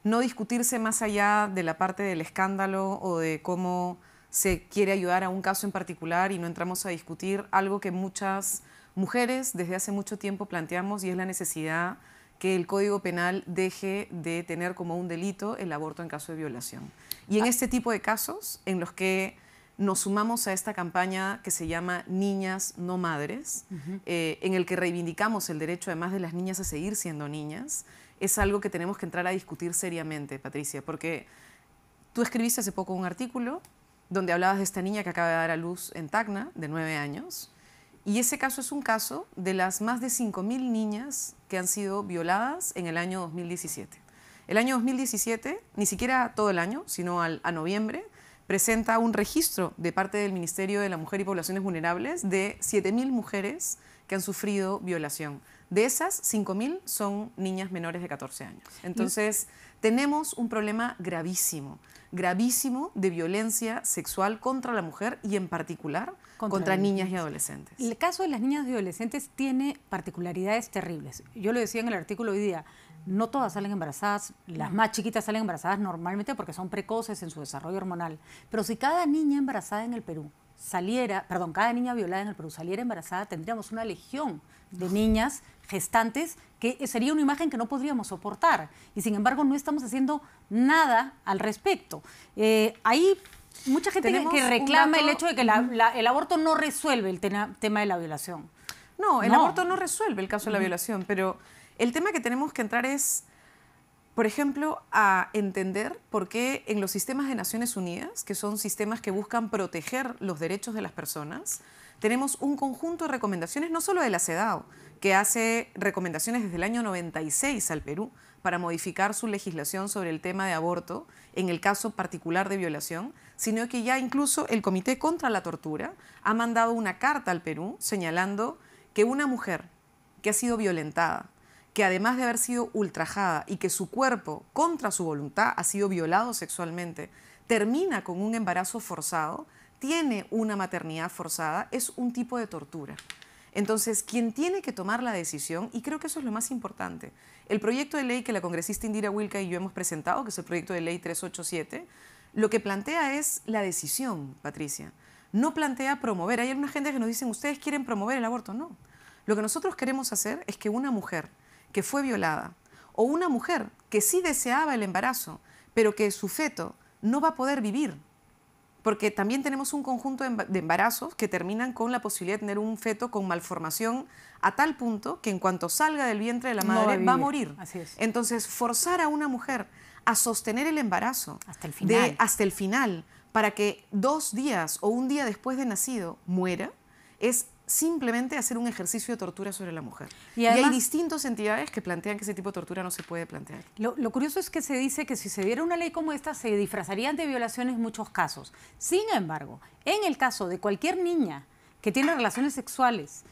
no discutirse más allá de la parte del escándalo o de cómo se quiere ayudar a un caso en particular, y no entramos a discutir algo que muchas mujeres desde hace mucho tiempo planteamos, y es la necesidad que el Código Penal deje de tener como un delito el aborto en caso de violación. Y en este tipo de casos en los que nos sumamos a esta campaña que se llama Niñas No Madres, en el que reivindicamos el derecho además de las niñas a seguir siendo niñas, es algo que tenemos que entrar a discutir seriamente, Patricia, porque tú escribiste hace poco un artículo donde hablabas de esta niña que acaba de dar a luz en Tacna, de 9 años. Y ese caso es un caso de las más de 5.000 niñas que han sido violadas en el año 2017. El año 2017, ni siquiera todo el año, sino a noviembre, presenta un registro de parte del Ministerio de la Mujer y Poblaciones Vulnerables de 7.000 mujeres que han sufrido violación. De esas, 5.000 son niñas menores de 14 años. Entonces, tenemos un problema gravísimo, gravísimo de violencia sexual contra la mujer y en particular contra niñas y adolescentes.
El caso de las niñas y adolescentes tiene particularidades terribles. Yo lo decía en el artículo hoy día, no todas salen embarazadas, las más chiquitas salen embarazadas normalmente porque son precoces en su desarrollo hormonal, pero si cada niña embarazada en el Perú cada niña violada en el Perú saliera embarazada, tendríamos una legión de niñas gestantes que sería una imagen que no podríamos soportar. Y sin embargo no estamos haciendo nada al respecto. Hay mucha gente que reclama el hecho de que el aborto no resuelve el tema de la violación.
No, el aborto no resuelve el caso de la violación, pero el tema que tenemos que entrar es, por ejemplo, a entender por qué en los sistemas de Naciones Unidas, que son sistemas que buscan proteger los derechos de las personas, tenemos un conjunto de recomendaciones, no solo de la CEDAW, que hace recomendaciones desde el año 96 al Perú para modificar su legislación sobre el tema de aborto en el caso particular de violación, sino que ya incluso el Comité contra la Tortura ha mandado una carta al Perú señalando que una mujer que ha sido violentada, que además de haber sido ultrajada y que su cuerpo, contra su voluntad, ha sido violado sexualmente, termina con un embarazo forzado, tiene una maternidad forzada, es un tipo de tortura. Entonces, quien tiene que tomar la decisión, y creo que eso es lo más importante, el proyecto de ley que la congresista Indira Wilca y yo hemos presentado, que es el proyecto de ley 387, lo que plantea es la decisión, Patricia. No plantea promover. Hay una gente que nos dicen, ustedes quieren promover el aborto. No. Lo que nosotros queremos hacer es que una mujer que fue violada, o una mujer que sí deseaba el embarazo, pero que su feto no va a poder vivir, porque también tenemos un conjunto de embarazos que terminan con la posibilidad de tener un feto con malformación a tal punto que en cuanto salga del vientre de la madre va a morir.
Así es.
Entonces, forzar a una mujer a sostener el embarazo hasta el final para que 2 días o un día después de nacido muera, es simplemente hacer un ejercicio de tortura sobre la mujer. Y además, hay distintas entidades que plantean que ese tipo de tortura no se puede plantear.
Lo curioso es que se dice que si se diera una ley como esta se disfrazarían de violaciones en muchos casos. Sin embargo, en el caso de cualquier niña que tiene relaciones sexuales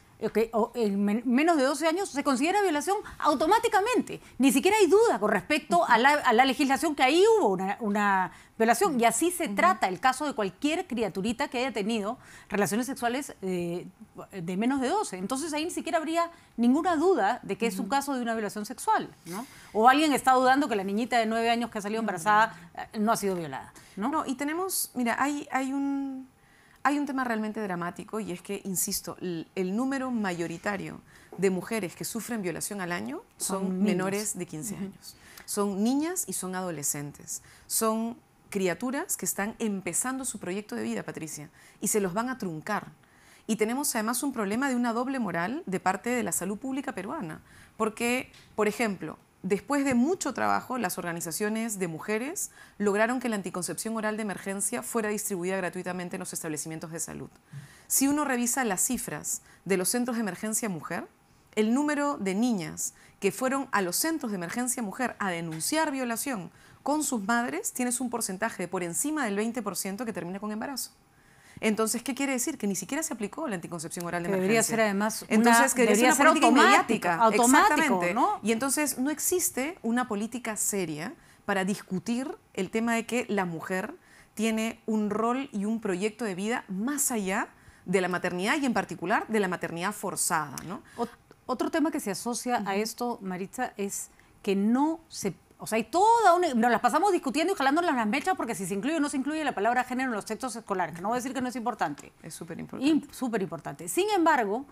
o en menos de 12 años, se considera violación automáticamente. Ni siquiera hay duda con respecto a la legislación que ahí hubo una violación. Y así se trata el caso de cualquier criaturita que haya tenido relaciones sexuales de menos de 12. Entonces ahí ni siquiera habría ninguna duda de que es un caso de una violación sexual, ¿no? O alguien está dudando que la niñita de 9 años que ha salido embarazada no ha sido violada, ¿no?
No, y tenemos, mira, hay un tema realmente dramático y es que, insisto, el número mayoritario de mujeres que sufren violación al año son menores de 15 años. Son niñas y son adolescentes. Son criaturas que están empezando su proyecto de vida, Patricia, y se los van a truncar. Y tenemos además un problema de una doble moral de parte de la salud pública peruana. Porque, por ejemplo, después de mucho trabajo, las organizaciones de mujeres lograron que la anticoncepción oral de emergencia fuera distribuida gratuitamente en los establecimientos de salud. Si uno revisa las cifras de los centros de emergencia mujer, el número de niñas que fueron a los centros de emergencia mujer a denunciar violación con sus madres, tienes un porcentaje de por encima del 20% que termina con embarazo. Entonces, ¿qué quiere decir? Que ni siquiera se aplicó la anticoncepción oral de emergencia.
Debería ser además
debería ser automática,
automático, ¿no?
Y entonces no existe una política seria para discutir el tema de que la mujer tiene un rol y un proyecto de vida más allá de la maternidad y en particular de la maternidad forzada, ¿no?
Otro tema que se asocia a esto, Maritza, es que no se... O sea, hay toda una... Nos las pasamos discutiendo y jalándonos las mechas porque si se incluye o no se incluye la palabra género en los textos escolares, que no voy a decir que no es importante.
Es súper importante.
Súper importante. Sin embargo,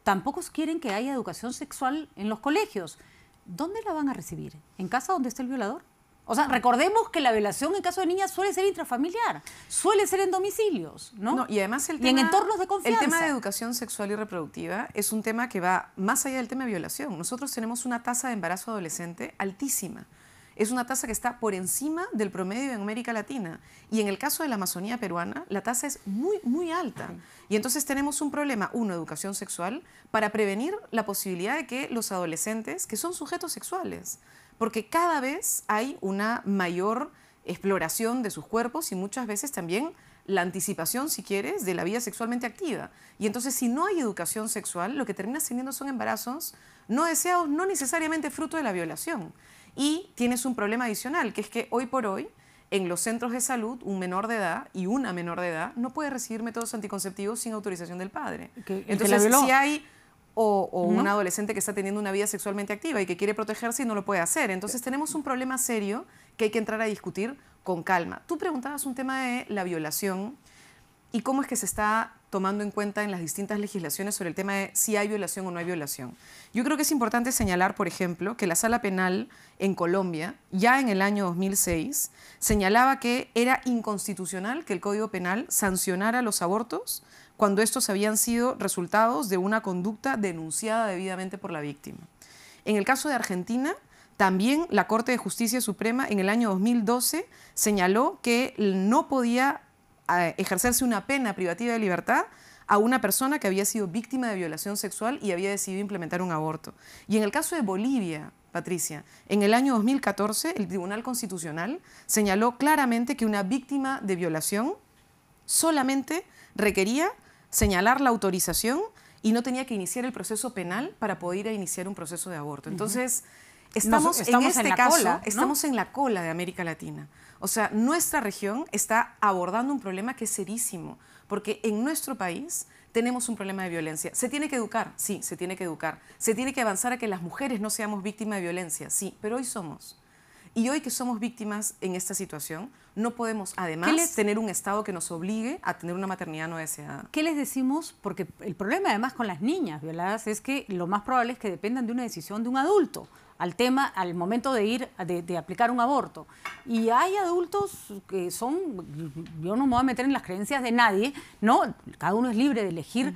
tampoco quieren que haya educación sexual en los colegios. ¿Dónde la van a recibir? ¿En casa donde esté el violador? O sea, recordemos que la violación en caso de niñas suele ser intrafamiliar, suele ser en domicilios, ¿no?
No, y además
y en entornos de confianza.
El tema de educación sexual y reproductiva es un tema que va más allá del tema de violación. Nosotros tenemos una tasa de embarazo adolescente altísima. es una tasa que está por encima del promedio en América Latina. Y en el caso de la Amazonía peruana, la tasa es muy, muy alta. Y entonces tenemos un problema, educación sexual, para prevenir la posibilidad de que los adolescentes, que son sujetos sexuales, porque cada vez hay una mayor exploración de sus cuerpos y muchas veces también la anticipación, si quieres, de la vida sexualmente activa. Y entonces, si no hay educación sexual, lo que terminas teniendo son embarazos no deseados, no necesariamente fruto de la violación. Y tienes un problema adicional, que es que hoy por hoy, en los centros de salud, un menor de edad y una menor de edad no puede recibir métodos anticonceptivos sin autorización del padre. Entonces, si hay un adolescente que está teniendo una vida sexualmente activa y que quiere protegerse y no lo puede hacer. Entonces, tenemos un problema serio que hay que entrar a discutir con calma. Tú preguntabas un tema de la violación y cómo es que se está tomando en cuenta en las distintas legislaciones sobre el tema de si hay violación o no hay violación. Yo creo que es importante señalar, por ejemplo, que la Sala Penal en Colombia, ya en el año 2006, señalaba que era inconstitucional que el Código Penal sancionara los abortos cuando estos habían sido resultados de una conducta denunciada debidamente por la víctima. En el caso de Argentina, también la Corte de Justicia Suprema en el año 2012 señaló que no podía ejercerse una pena privativa de libertad a una persona que había sido víctima de violación sexual y había decidido implementar un aborto. Y en el caso de Bolivia, Patricia, en el año 2014 el Tribunal Constitucional señaló claramente que una víctima de violación solamente requería señalar la autorización y no tenía que iniciar el proceso penal para poder iniciar un proceso de aborto. Entonces, estamos en este caso, estamos en la cola de América Latina. O sea, nuestra región está abordando un problema que es serísimo, porque en nuestro país tenemos un problema de violencia. ¿Se tiene que educar? Sí, se tiene que educar. ¿Se tiene que avanzar a que las mujeres no seamos víctimas de violencia? Sí, pero hoy somos. Y hoy que somos víctimas en esta situación, no podemos además tener un Estado que nos obligue a tener una maternidad no deseada.
¿Qué les decimos? Porque el problema además con las niñas violadas es que lo más probable es que dependan de una decisión de un adulto al momento de ir de aplicar un aborto. Y hay adultos que son, yo no me voy a meter en las creencias de nadie, ¿no? Cada uno es libre de elegir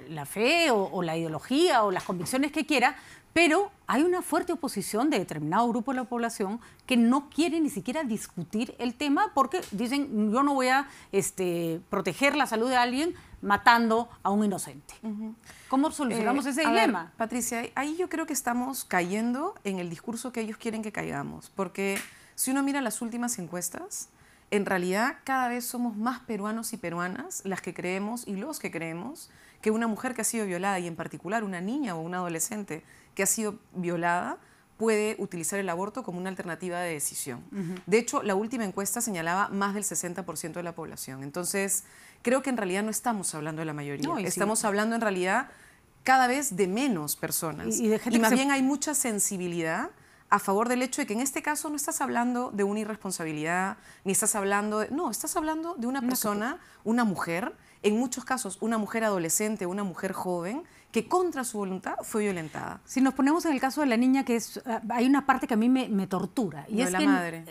la fe o la ideología o las convicciones que quiera, pero hay una fuerte oposición de determinado grupo de la población que no quiere ni siquiera discutir el tema porque dicen, yo no voy a proteger la salud de alguien matando a un inocente. ¿Cómo solucionamos ese dilema?
Ver, Patricia, ahí yo creo que estamos cayendo en el discurso que ellos quieren que caigamos, porque si uno mira las últimas encuestas, en realidad cada vez somos más peruanos y peruanas las que creemos y los que creemos que una mujer que ha sido violada, y en particular una niña o un adolescente que ha sido violada, puede utilizar el aborto como una alternativa de decisión. De hecho, la última encuesta señalaba más del 60% de la población. Entonces, creo que en realidad no estamos hablando de la mayoría. No, estamos hablando en realidad cada vez de menos personas. Y más bien hay mucha sensibilidad a favor del hecho de que en este caso no estás hablando de una irresponsabilidad, ni estás hablando de... No, estás hablando de una persona, una mujer, en muchos casos una mujer adolescente, una mujer joven, que contra su voluntad fue violentada.
Si nos ponemos en el caso de la niña, que hay una parte que a mí me tortura. Y es
la
que
madre.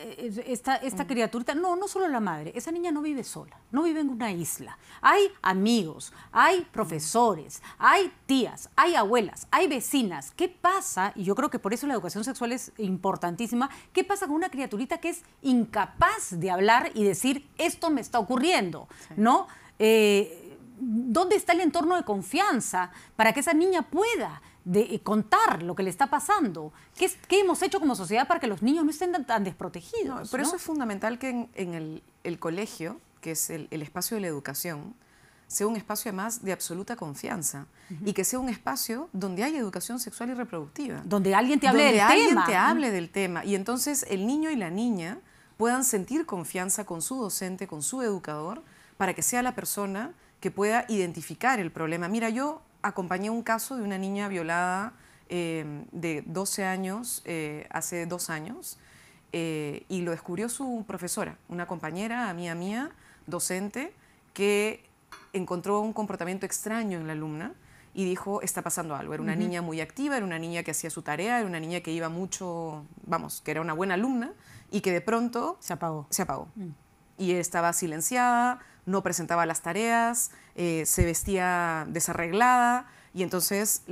Esta criaturita, no solo la madre, esa niña no vive sola, no vive en una isla. Hay amigos, hay profesores, hay tías, hay abuelas, hay vecinas. ¿Qué pasa? Y yo creo que por eso la educación sexual es importantísima. ¿Qué pasa con una criaturita que es incapaz de hablar y decir, esto me está ocurriendo? Sí. ¿No? ¿Dónde está el entorno de confianza para que esa niña pueda contar lo que le está pasando? ¿Qué hemos hecho como sociedad para que los niños no estén tan desprotegidos?
Por eso es fundamental que en el colegio, que es el espacio de la educación, sea un espacio además de absoluta confianza y que sea un espacio donde haya educación sexual y reproductiva.
Donde alguien te hable del tema.
Donde alguien te hable del tema. Y entonces el niño y la niña puedan sentir confianza con su docente, con su educador, para que sea la persona que pueda identificar el problema. Mira, yo acompañé un caso de una niña violada de 12 años, hace 2 años, y lo descubrió su profesora, una compañera, amiga mía, docente, que encontró un comportamiento extraño en la alumna y dijo, está pasando algo. Era una niña muy activa, era una niña que hacía su tarea, era una niña que iba mucho, vamos, que era una buena alumna, y que de pronto
se apagó.
Y estaba silenciada, no presentaba las tareas, se vestía desarreglada y entonces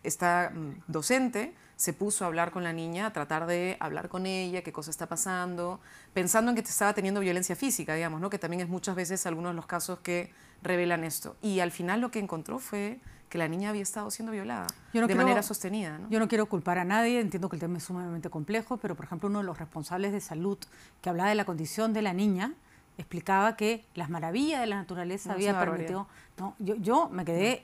esta docente se puso a hablar con la niña, a tratar de hablar con ella, qué cosa está pasando, pensando en que estaba teniendo violencia física, digamos, ¿no? Que también es muchas veces algunos de los casos que revelan esto. Y al final lo que encontró fue que la niña había estado siendo violada de manera sostenida, ¿no?
Yo no quiero culpar a nadie, entiendo que el tema es sumamente complejo, pero por ejemplo uno de los responsables de salud que hablaba de la condición de la niña explicaba que las maravillas de la naturaleza había permitido... No, yo me quedé...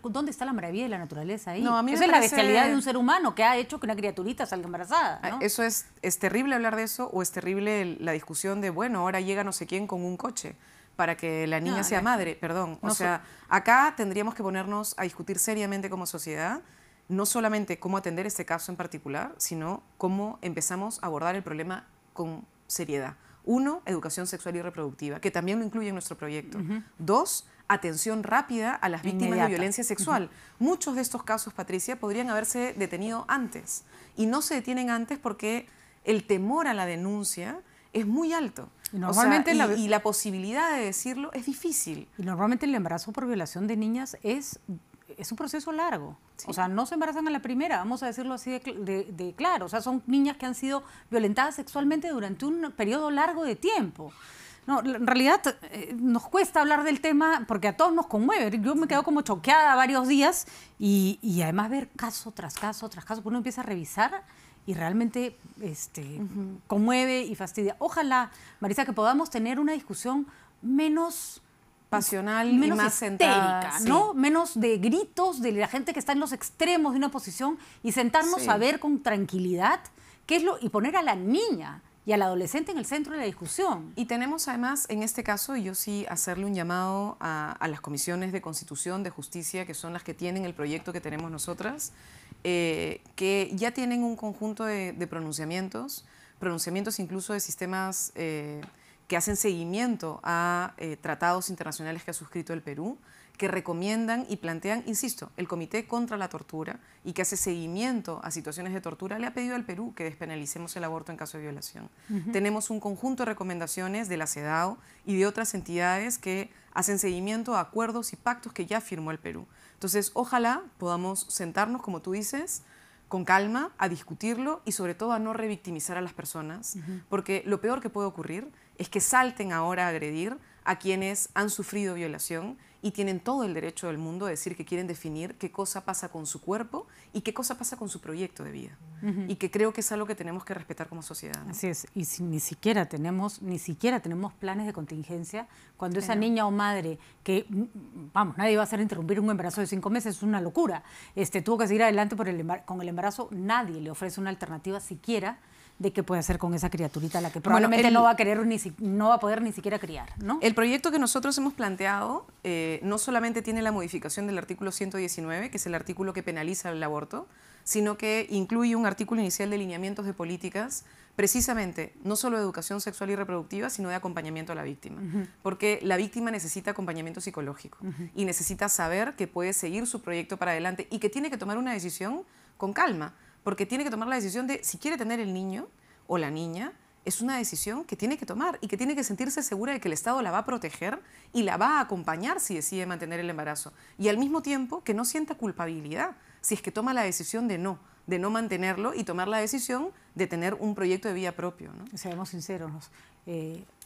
¿Dónde está la maravilla de la naturaleza ahí?
No, a mí
Esa es la bestialidad de un ser humano que ha hecho que una criaturita salga embarazada, ¿no?
Eso es terrible hablar de eso, o es terrible la discusión de, bueno, ahora llega no sé quién con un coche para que la niña sea madre, perdón. O sea, acá tendríamos que ponernos a discutir seriamente como sociedad, no solamente cómo atender este caso en particular, sino cómo empezamos a abordar el problema con seriedad. 1, educación sexual y reproductiva, que también lo incluye en nuestro proyecto. 2, atención rápida a las víctimas de violencia sexual. Muchos de estos casos, Patricia, podrían haberse detenido antes, y no se detienen antes porque el temor a la denuncia es muy alto. Y, normalmente y la posibilidad de decirlo es difícil.
Y normalmente el embarazo por violación de niñas es un proceso largo. Sí. O sea, no se embarazan a la primera, vamos a decirlo así de claro. O sea, son niñas que han sido violentadas sexualmente durante un periodo largo de tiempo. No, en realidad nos cuesta hablar del tema porque a todos nos conmueve. Yo me quedo como choqueada varios días y además ver caso tras caso tras caso, uno empieza a revisar y realmente conmueve y fastidia. Ojalá, Marisa, que podamos tener una discusión menos
pasional, menos y más centrada,
¿no? Sí. Menos de gritos de la gente que está en los extremos de una posición y sentarnos a ver con tranquilidad qué es y poner a la niña y al adolescente en el centro de la discusión.
Y tenemos además, en este caso, y yo sí hacerle un llamado a las comisiones de Constitución, de Justicia, que son las que tienen el proyecto que tenemos nosotras, que ya tienen un conjunto de pronunciamientos incluso de sistemas que hacen seguimiento a tratados internacionales que ha suscrito el Perú, que recomiendan y plantean, insisto, el Comité contra la Tortura y que hace seguimiento a situaciones de tortura, le ha pedido al Perú que despenalicemos el aborto en caso de violación. Tenemos un conjunto de recomendaciones de la CEDAW y de otras entidades que hacen seguimiento a acuerdos y pactos que ya firmó el Perú. Entonces, ojalá podamos sentarnos, como tú dices, con calma, a discutirlo y sobre todo a no revictimizar a las personas, porque lo peor que puede ocurrir es que salten ahora a agredir a quienes han sufrido violación y tienen todo el derecho del mundo a decir que quieren definir qué cosa pasa con su cuerpo y qué cosa pasa con su proyecto de vida. Y que creo que es algo que tenemos que respetar como sociedad, ¿no?
Así es, y si ni siquiera tenemos planes de contingencia, cuando esa niña o madre, que, vamos, nadie va a hacer interrumpir un embarazo de 5 meses, es una locura, tuvo que seguir adelante con el embarazo, nadie le ofrece una alternativa siquiera de qué puede hacer con esa criaturita a la que probablemente no va a poder ni siquiera criar, ¿no?
El proyecto que nosotros hemos planteado no solamente tiene la modificación del artículo 119, que es el artículo que penaliza el aborto, sino que incluye un artículo inicial de lineamientos de políticas, precisamente no solo de educación sexual y reproductiva, sino de acompañamiento a la víctima. Porque la víctima necesita acompañamiento psicológico y necesita saber que puede seguir su proyecto para adelante y que tiene que tomar una decisión con calma, porque tiene que tomar la decisión de si quiere tener el niño o la niña. Es una decisión que tiene que tomar y que tiene que sentirse segura de que el Estado la va a proteger y la va a acompañar si decide mantener el embarazo. Y al mismo tiempo que no sienta culpabilidad si es que toma la decisión de no mantenerlo y tomar la decisión de tener un proyecto de vida propio, ¿no?
Seamos sinceros,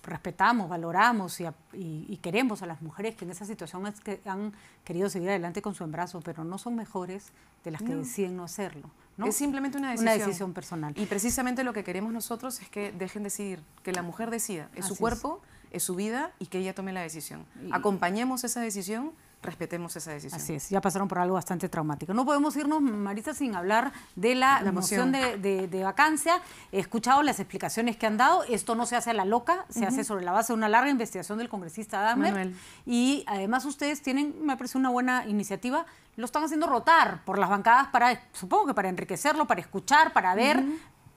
respetamos, valoramos y queremos a las mujeres que en esa situación han querido seguir adelante con su embarazo, pero no son mejores de las que deciden no hacerlo, ¿no?
Es simplemente una
decisión personal.
Y precisamente lo que queremos nosotros es que dejen decidir, que la mujer decida, es su cuerpo, es su vida y que ella tome la decisión. Acompañemos esa decisión, respetemos esa decisión.
Así es, ya pasaron por algo bastante traumático. No podemos irnos, Marisa, sin hablar de la moción de vacancia. He escuchado las explicaciones que han dado. Esto no se hace a la loca, se hace sobre la base de una larga investigación del congresista Dahmer. Y además ustedes tienen, me parece una buena iniciativa, lo están haciendo rotar por las bancadas supongo que para enriquecerlo, para escuchar, para ver,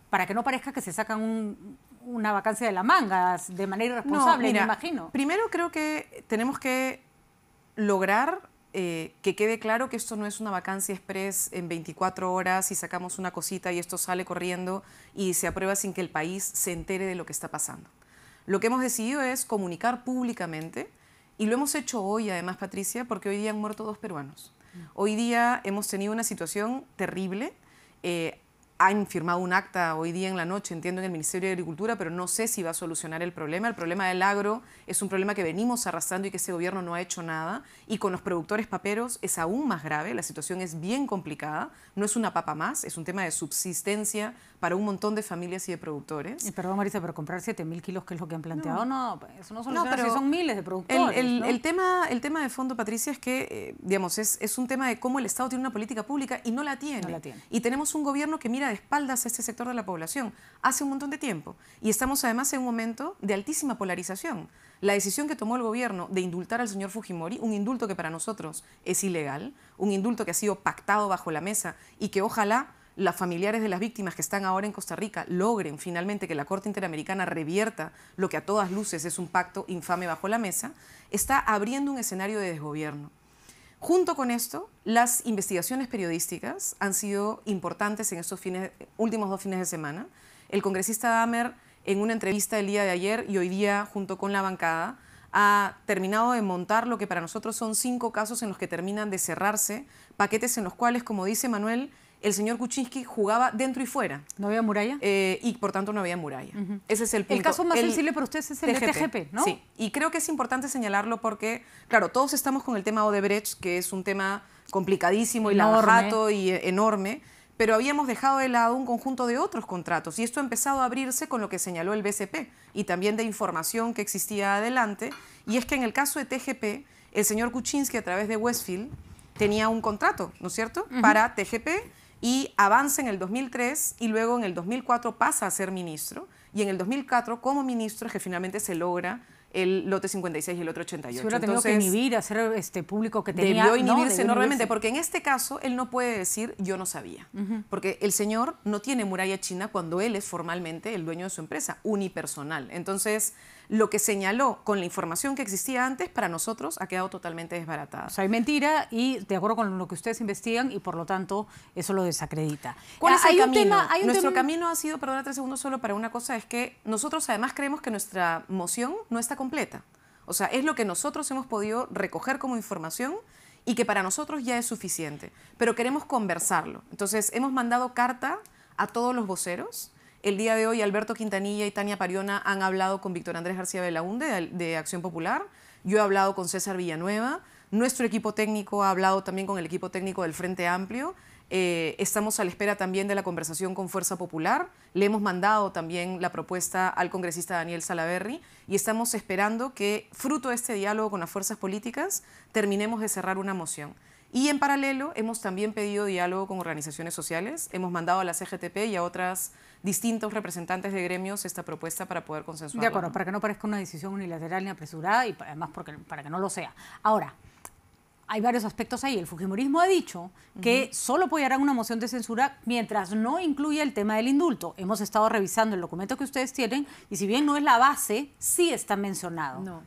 para que no parezca que se sacan una vacancia de la manga de manera irresponsable, me imagino.
Primero creo que tenemos que lograr que quede claro que esto no es una vacancia express en 24 horas y sacamos una cosita y esto sale corriendo y se aprueba sin que el país se entere de lo que está pasando. Lo que hemos decidido es comunicar públicamente y lo hemos hecho hoy además, Patricia, porque hoy día han muerto 2 peruanos. Hoy día hemos tenido una situación terrible han firmado un acta hoy día en la noche, entiendo, en el Ministerio de Agricultura, pero no sé si va a solucionar el problema. El problema del agro es un problema que venimos arrastrando y que este gobierno no ha hecho nada. Y con los productores paperos es aún más grave, la situación es bien complicada. No es una papa más, es un tema de subsistencia para un montón de familias y de productores.
Y perdón, Marisa, pero comprar 7.000 kilos, que es lo que han planteado, no, eso no soluciona,
pero
si son miles de productores.
El tema de fondo, Patricia, es que, digamos, es un tema de cómo el Estado tiene una política pública y no la tiene.
No la tiene.
Y tenemos un gobierno que mira de espaldas a este sector de la población hace un montón de tiempo. Y estamos además en un momento de altísima polarización. La decisión que tomó el gobierno de indultar al señor Fujimori, un indulto que para nosotros es ilegal, un indulto que ha sido pactado bajo la mesa y que ojalá las familiares de las víctimas que están ahora en Costa Rica logren finalmente que la Corte Interamericana revierta lo que a todas luces es un pacto infame bajo la mesa, está abriendo un escenario de desgobierno. Junto con esto, las investigaciones periodísticas han sido importantes en estos últimos 2 fines de semana. El congresista Damer, en una entrevista el día de ayer y hoy día, junto con la bancada, ha terminado de montar lo que para nosotros son 5 casos en los que terminan de cerrarse, paquetes en los cuales, como dice Manuel, el señor Kuczynski jugaba dentro y fuera.
¿No había muralla?
Y por tanto no había muralla. Ese es el punto.
El caso más sensible para ustedes es el de TGP, ¿no?
Sí, y creo que es importante señalarlo porque, claro, todos estamos con el tema Odebrecht, que es un tema complicadísimo y lavajato y enorme, pero habíamos dejado de lado un conjunto de otros contratos y esto ha empezado a abrirse con lo que señaló el BCP y también de información que existía adelante, y es que en el caso de TGP, el señor Kuczynski a través de Westfield tenía un contrato, ¿no es cierto?, para TGP, y avanza en el 2003 y luego en el 2004 pasa a ser ministro y en el 2004 como ministro es que finalmente se logra el lote 56 y el lote 88.
Se hubiera tenido que inhibir, hacer público que tenía...
Debió inhibirse enormemente, porque en este caso él no puede decir yo no sabía, porque el señor no tiene muralla china cuando él es formalmente el dueño de su empresa, unipersonal. Entonces, lo que señaló con la información que existía antes, para nosotros ha quedado totalmente desbaratada.
O sea, hay mentira y de acuerdo con lo que ustedes investigan y por lo tanto eso lo desacredita.
¿Cuál es el camino? Nuestro camino ha sido, perdona 3 segundos solo para una cosa, es que nosotros además creemos que nuestra moción no está completa. O sea, es lo que nosotros hemos podido recoger como información y que para nosotros ya es suficiente, pero queremos conversarlo. Entonces, hemos mandado carta a todos los voceros. El día de hoy, Alberto Quintanilla y Tania Pariona han hablado con Víctor Andrés García Belaúnde, de Acción Popular. Yo he hablado con César Villanueva. Nuestro equipo técnico ha hablado también con el equipo técnico del Frente Amplio. Estamos a la espera también de la conversación con Fuerza Popular. Le hemos mandado también la propuesta al congresista Daniel Salaverry y estamos esperando que, fruto de este diálogo con las fuerzas políticas, terminemos de cerrar una moción. Y en paralelo hemos también pedido diálogo con organizaciones sociales. Hemos mandado a la CGTP y a otras distintos representantes de gremios esta propuesta para poder consensuarla.
De acuerdo, para que no parezca una decisión unilateral ni apresurada y además para que no lo sea. Ahora, hay varios aspectos ahí. El fujimorismo ha dicho que solo apoyarán una moción de censura mientras no incluya el tema del indulto. Hemos estado revisando el documento que ustedes tienen y si bien no es la base, sí está mencionado.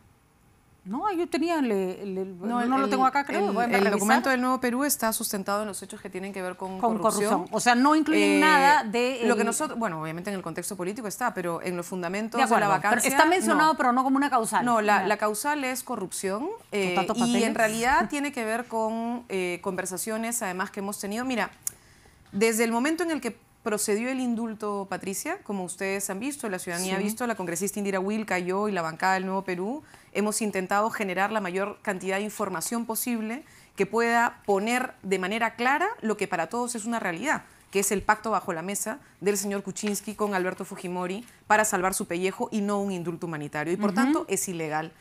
No, yo tenía, no lo tengo acá, creo.
El documento del Nuevo Perú está sustentado en los hechos que tienen que ver con corrupción.
O sea, no incluyen nada de...
Lo que nosotros, bueno, obviamente en el contexto político está, pero en los fundamentos de la vacancia...
Está mencionado, pero no como una causal.
No, la causal es corrupción y en realidad tiene que ver con conversaciones, además, que hemos tenido. Mira, desde el momento en el que procedió el indulto, Patricia, como ustedes han visto, la ciudadanía ha visto, la congresista Indira Wilca, yo y la bancada del Nuevo Perú, hemos intentado generar la mayor cantidad de información posible que pueda poner de manera clara lo que para todos es una realidad, que es el pacto bajo la mesa del señor Kuczynski con Alberto Fujimori para salvar su pellejo y no un indulto humanitario. Y por tanto es ilegal,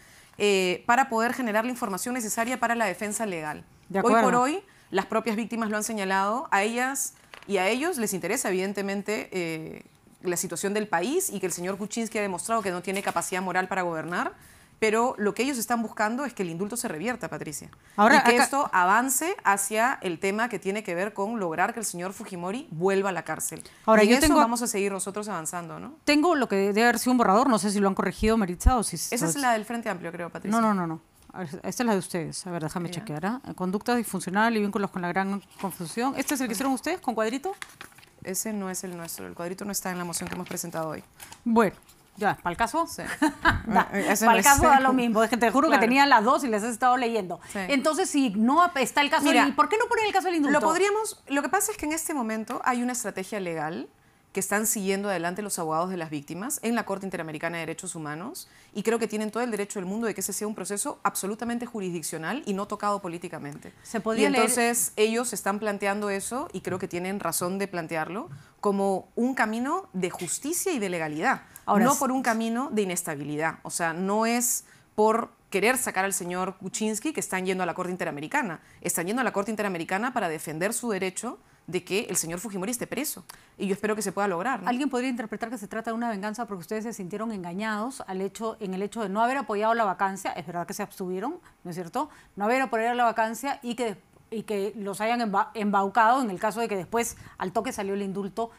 para poder generar la información necesaria para la defensa legal. Hoy por hoy, las propias víctimas lo han señalado, a ellas y a ellos les interesa evidentemente la situación del país y que el señor Kuczynski ha demostrado que no tiene capacidad moral para gobernar, pero lo que ellos están buscando es que el indulto se revierta, Patricia. Ahora, y que esto avance hacia el tema que tiene que ver con lograr que el señor Fujimori vuelva a la cárcel. Ahora, y en eso vamos a seguir nosotros avanzando, ¿no?
Tengo lo que debe haber sido un borrador, no sé si lo han corregido, Maritza, o si...
Esa es la del Frente Amplio, creo, Patricia.
No. Esta es la de ustedes. A ver, déjame chequear. Conducta disfuncional y vínculos con la gran confusión. ¿Este es el que hicieron ustedes con cuadrito?
Ese no es el nuestro. El cuadrito no está en la moción que hemos presentado hoy.
Bueno, Ya, ¿para el caso?
Sí.
Para el caso da lo mismo. Es que te juro que tenía las dos y les he estado leyendo.
Sí.
Entonces, si no está el caso del... ¿Por qué no ponen el caso del indulto?
Lo que pasa es que en este momento hay una estrategia legal que están siguiendo adelante los abogados de las víctimas en la Corte Interamericana de Derechos Humanos, y creo que tienen todo el derecho del mundo de que ese sea un proceso absolutamente jurisdiccional y no tocado políticamente. Y entonces ellos están planteando eso, y creo que tienen razón de plantearlo, como un camino de justicia y de legalidad, no por un camino de inestabilidad. O sea, no es por querer sacar al señor Kuczynski que están yendo a la Corte Interamericana. Están yendo a la Corte Interamericana para defender su derecho de que el señor Fujimori esté preso. Y yo espero que se pueda lograr, ¿no?
Alguien podría interpretar que se trata de una venganza porque ustedes se sintieron engañados en el hecho de no haber apoyado la vacancia. Es verdad que se abstuvieron, ¿no es cierto? No haber apoyado la vacancia y que los hayan embaucado en el caso de que después al toque salió el indulto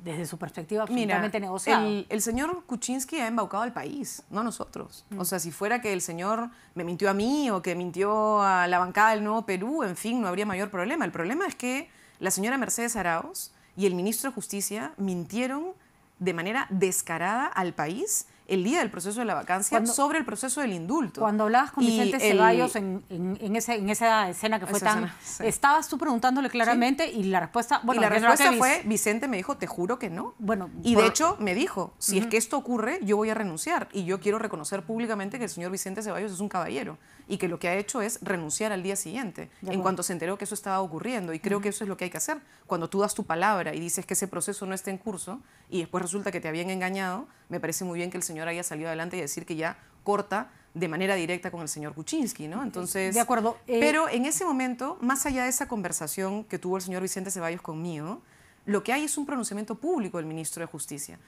desde su perspectiva absolutamente negociado.
El señor Kuczynski ha embaucado al país, no a nosotros. O sea, si fuera que el señor me mintió a mí o que mintió a la bancada del Nuevo Perú, en fin, no habría mayor problema. El problema es que la señora Mercedes Arauz y el ministro de Justicia mintieron de manera descarada al país el día del proceso de la vacancia sobre el proceso del indulto.
Cuando hablabas con Vicente Ceballos en esa escena que fue tan... Estabas tú preguntándole claramente y la respuesta...
Bueno, y la respuesta fue, Vicente me dijo, te juro que no.
Bueno,
y de hecho me dijo, si es que esto ocurre, yo voy a renunciar. Y yo quiero reconocer públicamente que el señor Vicente Ceballos es un caballero y que lo que ha hecho es renunciar al día siguiente, en cuanto se enteró que eso estaba ocurriendo. Y creo que eso es lo que hay que hacer. Cuando tú das tu palabra y dices que ese proceso no está en curso y después resulta que te habían engañado, me parece muy bien que el señor haya salido adelante y decir que ya corta de manera directa con el señor Kuczynski, ¿no? Entonces,
de acuerdo.
Pero en ese momento, más allá de esa conversación que tuvo el señor Vicente Ceballos conmigo, lo que hay es un pronunciamiento público del ministro de Justicia.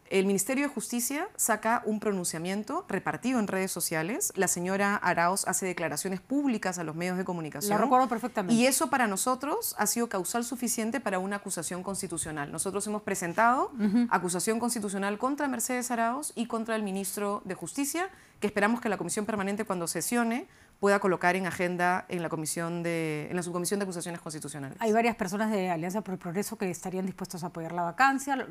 El Ministerio de Justicia saca un pronunciamiento repartido en redes sociales. La señora Arauz hace declaraciones públicas a los medios de comunicación.
Lo recuerdo perfectamente.
Y eso para nosotros ha sido causal suficiente para una acusación constitucional. Nosotros hemos presentado acusación constitucional contra Mercedes Arauz y contra el ministro de Justicia, que esperamos que la Comisión Permanente, cuando sesione, pueda colocar en agenda en la subcomisión de acusaciones constitucionales.
Hay varias personas de Alianza por el Progreso que estarían dispuestos a apoyar la vacancia.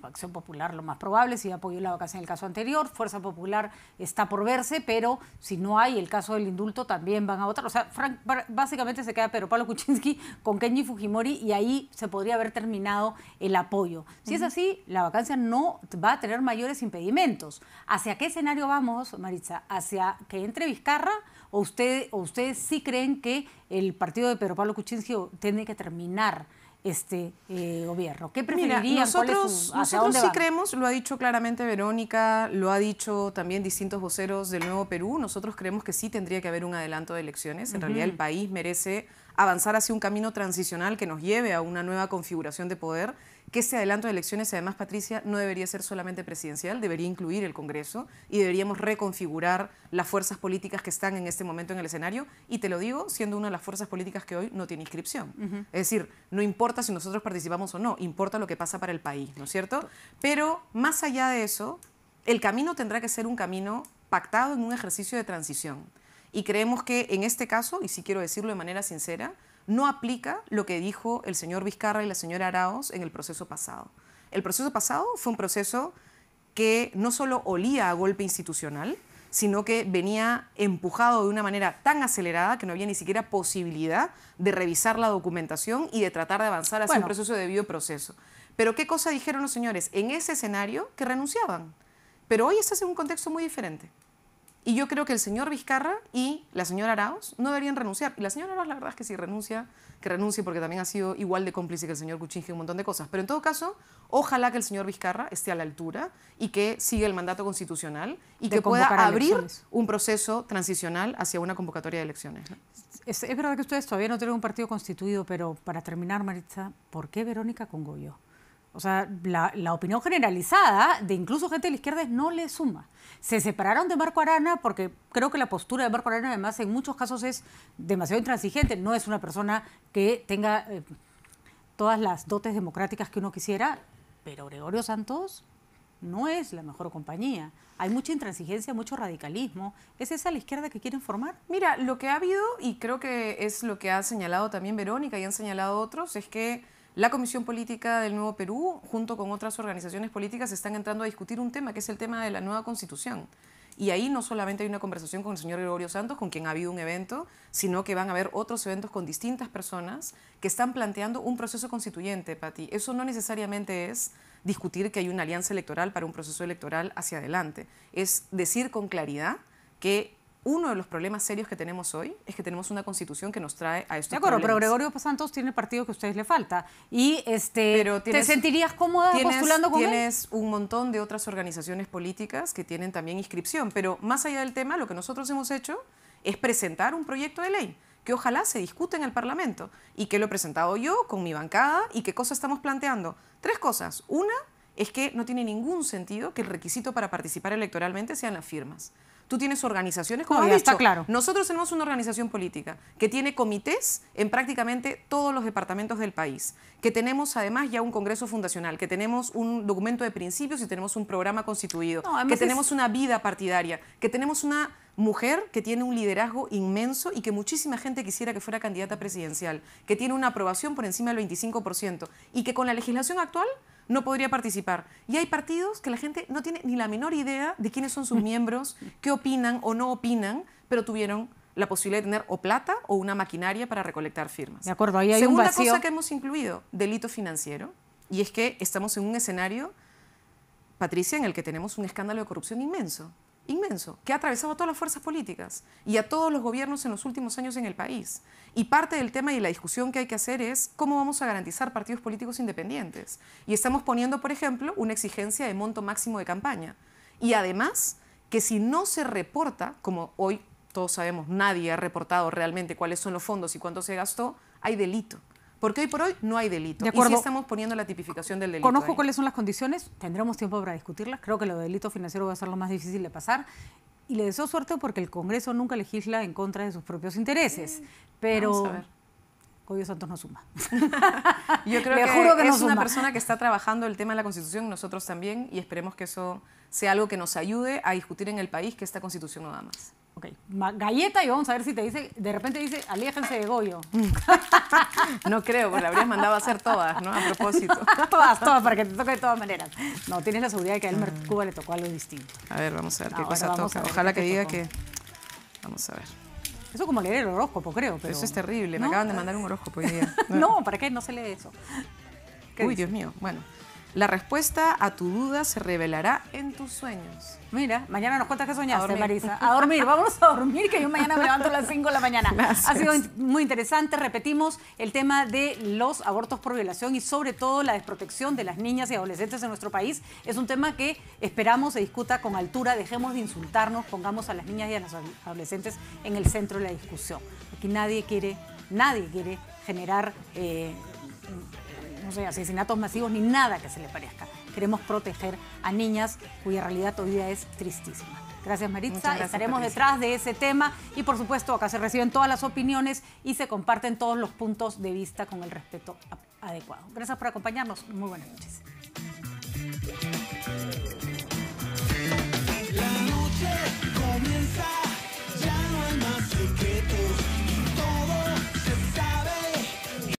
Acción Popular, lo más probable, si apoyó la vacancia en el caso anterior. Fuerza Popular está por verse, pero si no hay el caso del indulto, también van a votar. O sea, básicamente se queda Pedro Pablo Kuczynski con Kenji Fujimori y ahí se podría haber terminado el apoyo. Si es así, la vacancia no va a tener mayores impedimentos. ¿Hacia qué escenario vamos, Maritza? ¿Hacia que entre Vizcarra o ustedes sí creen que el partido de Pedro Pablo Kuczynski tiene que terminar este gobierno? ¿Qué preferirían?
Mira, nosotros sí creemos, lo ha dicho claramente Verónica, lo ha dicho también distintos voceros del Nuevo Perú, nosotros creemos que sí tendría que haber un adelanto de elecciones. En realidad el país merece avanzar hacia un camino transicional que nos lleve a una nueva configuración de poder, que este adelanto de elecciones, además, Patricia, no debería ser solamente presidencial, debería incluir el Congreso y deberíamos reconfigurar las fuerzas políticas que están en este momento en el escenario, y te lo digo siendo una de las fuerzas políticas que hoy no tiene inscripción. Es decir, no importa si nosotros participamos o no, importa lo que pasa para el país, ¿no es cierto? Pero más allá de eso, el camino tendrá que ser un camino pactado en un ejercicio de transición. Y creemos que en este caso, y sí quiero decirlo de manera sincera, no aplica lo que dijo el señor Vizcarra y la señora Arauz en el proceso pasado. El proceso pasado fue un proceso que no solo olía a golpe institucional, sino que venía empujado de una manera tan acelerada que no había ni siquiera posibilidad de revisar la documentación y de tratar de avanzar hacia un proceso de debido proceso. Pero ¿qué cosa dijeron los señores en ese escenario? Que renunciaban. Pero hoy estás en un contexto muy diferente. Y yo creo que el señor Vizcarra y la señora Arauz no deberían renunciar. Y la señora Arauz, la verdad es que si renuncia, que renuncie, porque también ha sido igual de cómplice que el señor Kuczynski en un montón de cosas. Pero en todo caso, ojalá que el señor Vizcarra esté a la altura y que siga el mandato constitucional y que pueda abrir un proceso transicional hacia una convocatoria de elecciones, ¿no?
Es verdad que ustedes todavía no tienen un partido constituido, pero para terminar, Maritza, ¿por qué Verónica con Goyo? O sea, la opinión generalizada de incluso gente de la izquierda no le suma. Se separaron de Marco Arana porque creo que la postura de Marco Arana además en muchos casos es demasiado intransigente. No es una persona que tenga todas las dotes democráticas que uno quisiera, pero Gregorio Santos no es la mejor compañía. Hay mucha intransigencia, mucho radicalismo. ¿Es esa la izquierda que quieren formar?
Mira, lo que ha habido, y creo que es lo que ha señalado también Verónica y han señalado otros, es que la Comisión Política del Nuevo Perú, junto con otras organizaciones políticas, están entrando a discutir un tema que es el tema de la nueva Constitución. Y ahí no solamente hay una conversación con el señor Gregorio Santos, con quien ha habido un evento, sino que van a haber otros eventos con distintas personas que están planteando un proceso constituyente, Pati. Eso no necesariamente es discutir que hay una alianza electoral para un proceso electoral hacia adelante. Es decir con claridad que uno de los problemas serios que tenemos hoy es que tenemos una constitución que nos trae a estos problemas.
Pero Gregorio Santos tiene el partido que a ustedes le falta. Y ¿te sentirías cómoda postulando con él?
Tienes un montón de otras organizaciones políticas que tienen también inscripción, pero más allá del tema, lo que nosotros hemos hecho es presentar un proyecto de ley que ojalá se discute en el Parlamento y que lo he presentado yo con mi bancada. ¿Y qué cosa estamos planteando? 3 cosas. Una es que no tiene ningún sentido que el requisito para participar electoralmente sean las firmas. Tú tienes organizaciones, como has dicho,
está claro.
Nosotros tenemos una organización política que tiene comités en prácticamente todos los departamentos del país, que tenemos además ya un congreso fundacional, que tenemos un documento de principios y tenemos un programa constituido, que tenemos una vida partidaria, que tenemos una mujer que tiene un liderazgo inmenso y que muchísima gente quisiera que fuera candidata presidencial, que tiene una aprobación por encima del 25% y que con la legislación actual no podría participar. Y hay partidos que la gente no tiene ni la menor idea de quiénes son sus miembros, qué opinan o no opinan, pero tuvieron la posibilidad de tener o plata o una maquinaria para recolectar firmas.
De acuerdo, ahí hay
Segunda
un vacío.
cosa que hemos incluido, delito financiero, y es que estamos en un escenario, Patricia, en el que tenemos un escándalo de corrupción inmenso, que ha atravesado a todas las fuerzas políticas y a todos los gobiernos en los últimos años en el país. Y parte del tema y la discusión que hay que hacer es cómo vamos a garantizar partidos políticos independientes. Y estamos poniendo, por ejemplo, una exigencia de monto máximo de campaña. Y además, que si no se reporta, como hoy todos sabemos, nadie ha reportado realmente cuáles son los fondos y cuánto se gastó, hay delito. Porque hoy por hoy no hay delito.
De acuerdo.
Y sí estamos poniendo la tipificación del delito.
Conozco
ahí.
cuáles son las condiciones, tendremos tiempo para discutirlas. Creo que lo de delito financiero va a ser lo más difícil de pasar. Y le deseo suerte porque el Congreso nunca legisla en contra de sus propios intereses. Pero
Vamos a ver.
Gregorio Santos no suma.
Yo creo que es una persona que está trabajando el tema de la Constitución, nosotros también, y esperemos que eso sea algo que nos ayude a discutir en el país que esta Constitución no da más.
Ok, galleta y vamos a ver si te dice, de repente dice, aléjense de Goyo.
No creo, porque la habrías mandado a hacer todas, ¿no? A propósito.
todas, para que te toque de todas maneras. No, tienes la seguridad de que a Elmer Cuba le tocó algo distinto.
A ver, vamos a ver qué
Ahora
cosa
vamos
toca.
a ver
Ojalá
qué
que diga
tocó.
que... Vamos a ver.
Eso como leer el horóscopo, creo. Pero
Eso es terrible, me
¿no?
acaban de mandar un horóscopo hoy día.
No, ¿para qué? No se lee eso. ¿Qué
Uy,
dice?
Dios mío. Bueno, la respuesta a tu duda se revelará en tus sueños.
Mira, mañana nos cuentas qué soñaste,
A dormir.
Marisa. A dormir, vámonos a dormir, que yo mañana me levanto a las 5 de la mañana.
Gracias.
Ha sido muy interesante. Repetimos el tema de los abortos por violación y sobre todo la desprotección de las niñas y adolescentes en nuestro país. Es un tema que esperamos se discuta con altura. Dejemos de insultarnos, pongamos a las niñas y a los adolescentes en el centro de la discusión. Aquí nadie quiere generar no sé, asesinatos masivos ni nada que se le parezca. Queremos proteger a niñas cuya realidad hoy día es tristísima. Gracias, Maritza.
Muchas gracias,
Estaremos
Patricia.
detrás de ese tema y, por supuesto, acá se reciben todas las opiniones y se comparten todos los puntos de vista con el respeto adecuado. Gracias por acompañarnos. Muy buenas noches.